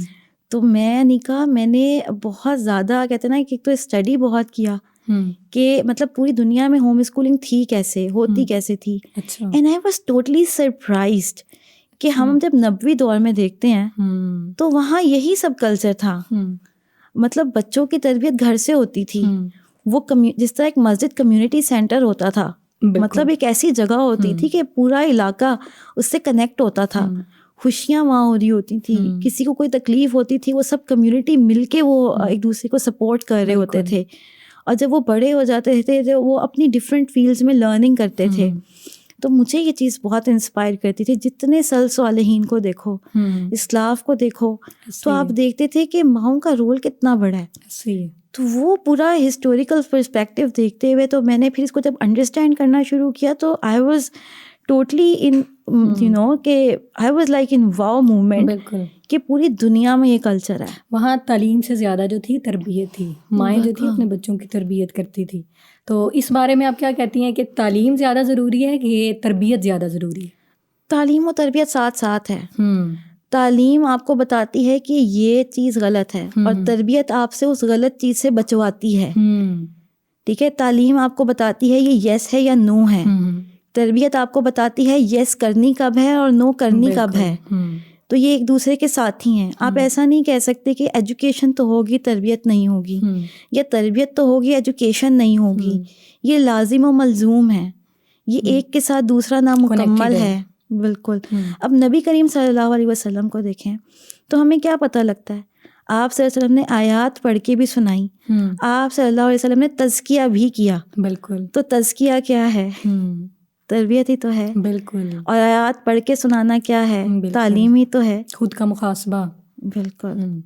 तो मैंने बहुत ज़्यादा, कहते हैं ना कि तो स्टडी बहुत किया कि मतलब पूरी दुनिया में होम स्कूलिंग थी कैसे, होती कैसे थी। And I was totally surprised कि हम जब 90वीं दौर में देखते हैं तो वहाँ यही सब कल्चर था। मतलब बच्चों की तरबियत घर से होती थी। वो जिस तरह एक मस्जिद कम्युनिटी सेंटर होता था, मतलब एक ऐसी जगह होती थी कि पूरा इलाका उससे कनेक्ट होता था। खुशियाँ वहाँ हो रही होती थी, किसी को कोई तकलीफ होती थी, वो सब कम्युनिटी मिलके वो एक दूसरे को सपोर्ट कर रहे होते थे। और जब वो बड़े हो जाते थे तो वो अपनी डिफरेंट फील्ड्स में लर्निंग करते थे। तो मुझे ये चीज़ बहुत इंस्पायर करती थी। जितने सल्सालिहीन को देखो, इस्लाफ को देखो, तो आप देखते थे कि माओं का रोल कितना बड़ा है। तो वो पूरा हिस्टोरिकल पर्सपेक्टिव देखते हुए तो मैंने फिर इसको जब अंडरस्टैंड करना शुरू किया तो आई वाज टोटली इन कि I was like in wow movement कि पूरी दुनिया में ये कल्चर है। वहाँ तालीम से ज़्यादा जो थी तरबियत थी। माएँ जो थी अपने बच्चों की तरबियत करती थी। तो इस बारे में आप क्या कहती हैं कि तालीम ज़्यादा ज़रूरी है कि तरबियत ज़्यादा ज़रूरी है? तालीम और तरबियत साथ साथ है। तालीम आपको बताती है कि ये चीज़ गलत है, और तरबियत आपसे उस गलत चीज़ से बचवाती है। ठीक है, तालीम आपको बताती है ये यस है या नो है। तरबियत आपको बताती है यस करनी कब है और नो करनी कब है। तो ये एक दूसरे के साथी हैं। आप ऐसा नहीं कह सकते कि एजुकेशन तो होगी तरबियत नहीं होगी, या तरबियत तो होगी एजुकेशन नहीं होगी। ये लाजिम और मलजूम है, ये एक के साथ दूसरा नामुकम्मल है। बिल्कुल। अब नबी करीम सल्लल्लाहु अलैहि वसल्लम को देखें तो हमें क्या पता लगता है, आप सल्लल्लाहु अलैहि वसल्लम ने आयात पढ़ के भी सुनाई, आप सल्लल्लाहु अलैहि वसल्लम ने तज़किया भी किया। बिल्कुल। तो तज़किया क्या है? तरबियत ही तो है। बिल्कुल। और आयात पढ़ के सुनाना क्या है? तालीम ही तो है, खुद का मुखासबा। बिल्कुल।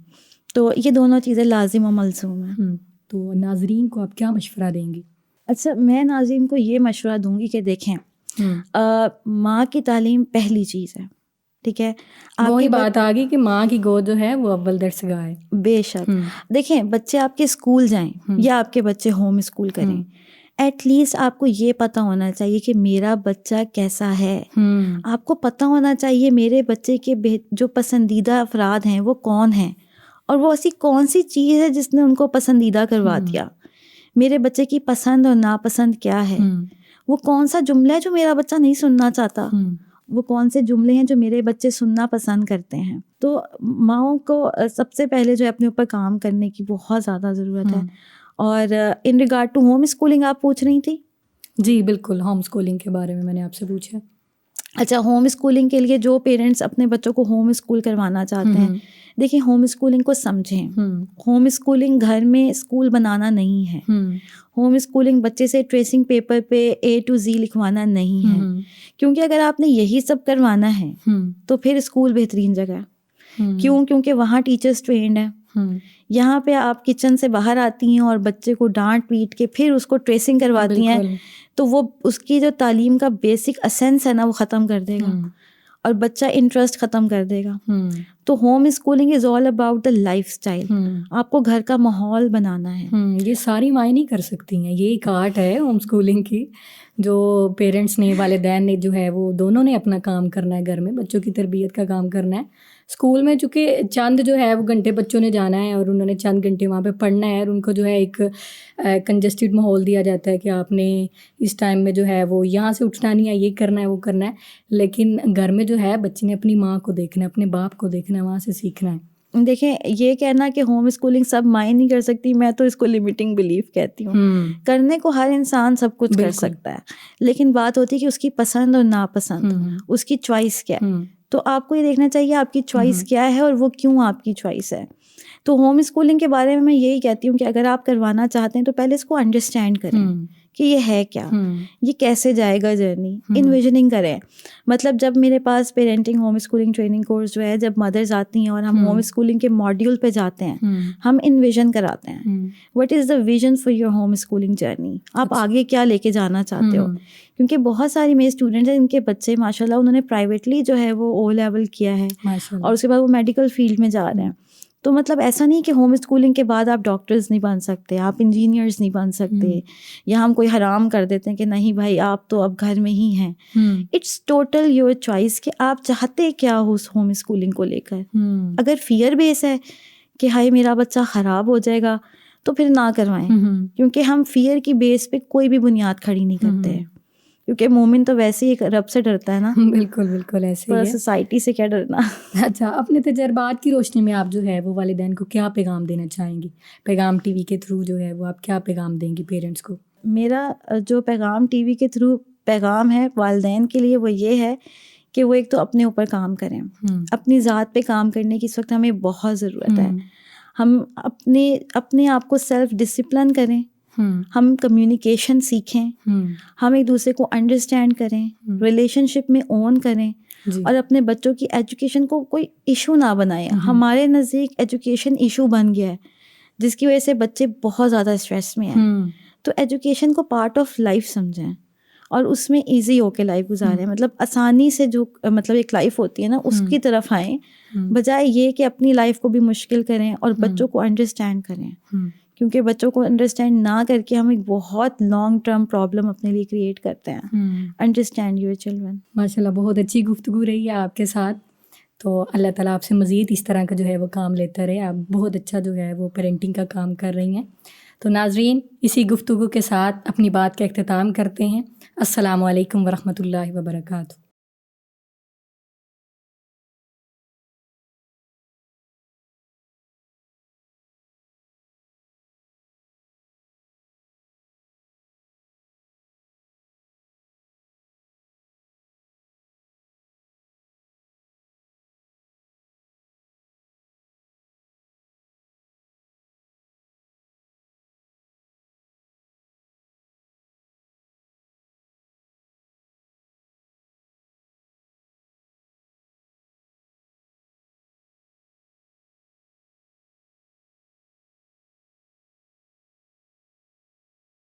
तो ये दोनों चीज़ें लाजिम और मलज़ूम है। तो नाज़रीन को आप क्या मशवरा देंगी? अच्छा, मैं नाज़रीन को ये मशवरा दूंगी कि देखें, माँ की तालीम पहली चीज़ है। ठीक है, वही बात आ गई कि माँ की गोद जो है वो अव्वल दरसगाह है। बेशक। देखें, बच्चे आपके स्कूल जाएं या आपके बच्चे होम स्कूल करें, एटलीस्ट आपको ये पता होना चाहिए कि मेरा बच्चा कैसा है। आपको पता होना चाहिए मेरे बच्चे के जो पसंदीदा अफराद हैं वो कौन हैं, और वो ऐसी कौन सी चीज़ है जिसने उनको पसंदीदा करवा दिया। मेरे बच्चे की पसंद और नापसंद क्या है, वो कौन सा जुमला है जो मेरा बच्चा नहीं सुनना चाहता, वो कौन से जुमले हैं जो मेरे बच्चे सुनना पसंद करते हैं। तो माँओं को सबसे पहले जो है अपने ऊपर काम करने की बहुत ज़्यादा ज़रूरत है। और in regard to home schooling आप पूछ रही थी? जी बिल्कुल, होम स्कूलिंग के बारे में मैंने आपसे पूछा। अच्छा, होम स्कूलिंग के लिए जो पेरेंट्स अपने बच्चों को होम स्कूल करवाना चाहते हैं, देखिए होम स्कूलिंग को समझें। होम स्कूलिंग घर में स्कूल बनाना नहीं है। होम स्कूलिंग बच्चे से ट्रेसिंग पेपर पे A to Z लिखवाना नहीं है, क्योंकि अगर आपने यही सब करवाना है तो फिर स्कूल बेहतरीन जगह है। क्यों? क्योंकि वहाँ टीचर्स ट्रेंड है। यहाँ पे आप किचन से बाहर आती हैं और बच्चे को डांट पीट के फिर उसको ट्रेसिंग करवाती हैं, तो वो उसकी जो तालीम का बेसिक एसेंस है ना, वो ख़त्म कर देगा और बच्चा इंटरेस्ट ख़त्म कर देगा। तो home schooling is all about the life style. आपको घर का माहौल बनाना है। ये सारी मायने नहीं कर सकती हैं, ये एक आर्ट है होम स्कूलिंग की, जो पेरेंट्स ने, वालिदैन ने जो है वो दोनों ने अपना काम करना है, घर में बच्चों की तरबियत का काम करना है। स्कूल में चूँकि चंद जो है वो घंटे बच्चों ने जाना है और उन्होंने चंद घंटे वहाँ पे पढ़ना है, और उनको जो है एक कंजस्टेड माहौल दिया जाता है कि आपने इस टाइम में जो है वो यहाँ से उठना नहीं है, ये करना है, वो करना है। लेकिन घर में जो है बच्चे ने अपनी माँ को देखना है, अपने बाप को देखना है, वहाँ से सीखना है। देखें, ये कहना कि होम स्कूलिंग सब मायने नहीं कर सकती, मैं तो इसको लिमिटिंग बिलीफ कहती हूँ। करने को हर इंसान सब कुछ कर सकता है, लेकिन बात होती है कि उसकी पसंद और नापसंद, उसकी चॉइस क्या है। तो आपको ये देखना चाहिए आपकी चॉइस क्या है और वो क्यों आपकी चॉइस है। तो होम स्कूलिंग के बारे में मैं यही कहती हूँ कि अगर आप करवाना चाहते हैं तो पहले इसको अंडरस्टैंड करें कि ये है क्या, ये कैसे जाएगा जर्नी, इन्विजनिंग करें। मतलब जब मेरे पास parenting home schooling training course जो है, जब मदर्स आती हैं और हम होम स्कूलिंग के मॉड्यूल पे जाते हैं, हम इन्विजन कराते हैं what is the vision for your home schooling journey. आप आगे क्या लेके जाना चाहते हो, क्योंकि बहुत सारी मेरे स्टूडेंट्स हैं जिनके बच्चे माशाल्लाह उन्होंने प्राइवेटली जो है वो O लेवल किया है और उसके बाद वो मेडिकल फील्ड में जा रहे हैं। तो मतलब ऐसा नहीं कि होम स्कूलिंग के बाद आप डॉक्टर्स नहीं बन सकते, आप इंजीनियर्स नहीं बन सकते, या हम कोई हराम कर देते हैं कि नहीं भाई आप तो अब घर में ही हैं। इट्स टोटल योर चॉइस कि आप चाहते क्या हो उस होम स्कूलिंग को लेकर। अगर फियर बेस है कि हाय मेरा बच्चा ख़राब हो जाएगा, तो फिर ना करवाएं, क्योंकि हम फियर की बेस पे कोई भी बुनियाद खड़ी नहीं करते हैं, क्योंकि मोमिन तो वैसे ही रब से डरता है ना। बिल्कुल बिल्कुल ऐसे ही है। सोसाइटी से क्या डरना। अच्छा, अपने तजर्बात की रोशनी में आप जो है वो वालिदैन को क्या पैगाम देना चाहेंगी? पैगाम टीवी के थ्रू जो है वो आप क्या पैगाम देंगी पेरेंट्स को? मेरा जो पैगाम टीवी के थ्रू पैगाम है वालिदैन के लिए वो ये है कि वो एक तो अपने ऊपर काम करें। अपनी ज़ात पे काम करने की इस वक्त हमें बहुत ज़रूरत है। हम अपने आप को सेल्फ डिसिप्लिन करें, हम कम्युनिकेशन सीखें, हम एक दूसरे को अंडरस्टैंड करें, रिलेशनशिप में ओन करें और अपने बच्चों की एजुकेशन को कोई इशू ना बनाएं। हमारे नज़दीक एजुकेशन इशू बन गया है, जिसकी वजह से बच्चे बहुत ज़्यादा स्ट्रेस में हैं। तो एजुकेशन को पार्ट ऑफ लाइफ समझें और उसमें इजी होके लाइफ गुजारें। मतलब आसानी से जो मतलब एक लाइफ होती है ना, उसकी तरफ आएँ, बजाय ये कि अपनी लाइफ को भी मुश्किल करें और बच्चों को अंडरस्टैंड करें, क्योंकि बच्चों को अंडरस्टैंड ना करके हम एक बहुत लॉन्ग टर्म प्रॉब्लम अपने लिए क्रिएट करते हैं। Understand your children. माशाल्लाह बहुत अच्छी गुफ्तगू रही है आपके साथ। तो अल्लाह ताला आपसे मज़ीद इस तरह का जो है वो काम लेता रहे। आप बहुत अच्छा जो है वो पेरेंटिंग का काम कर रही हैं। तो नाज़रीन, इसी गुफ्तगू के साथ अपनी बात का इख्तिताम करते हैं। अस्सलामु अलैकुम वरहमतुल्लाहि वबरकातुहू।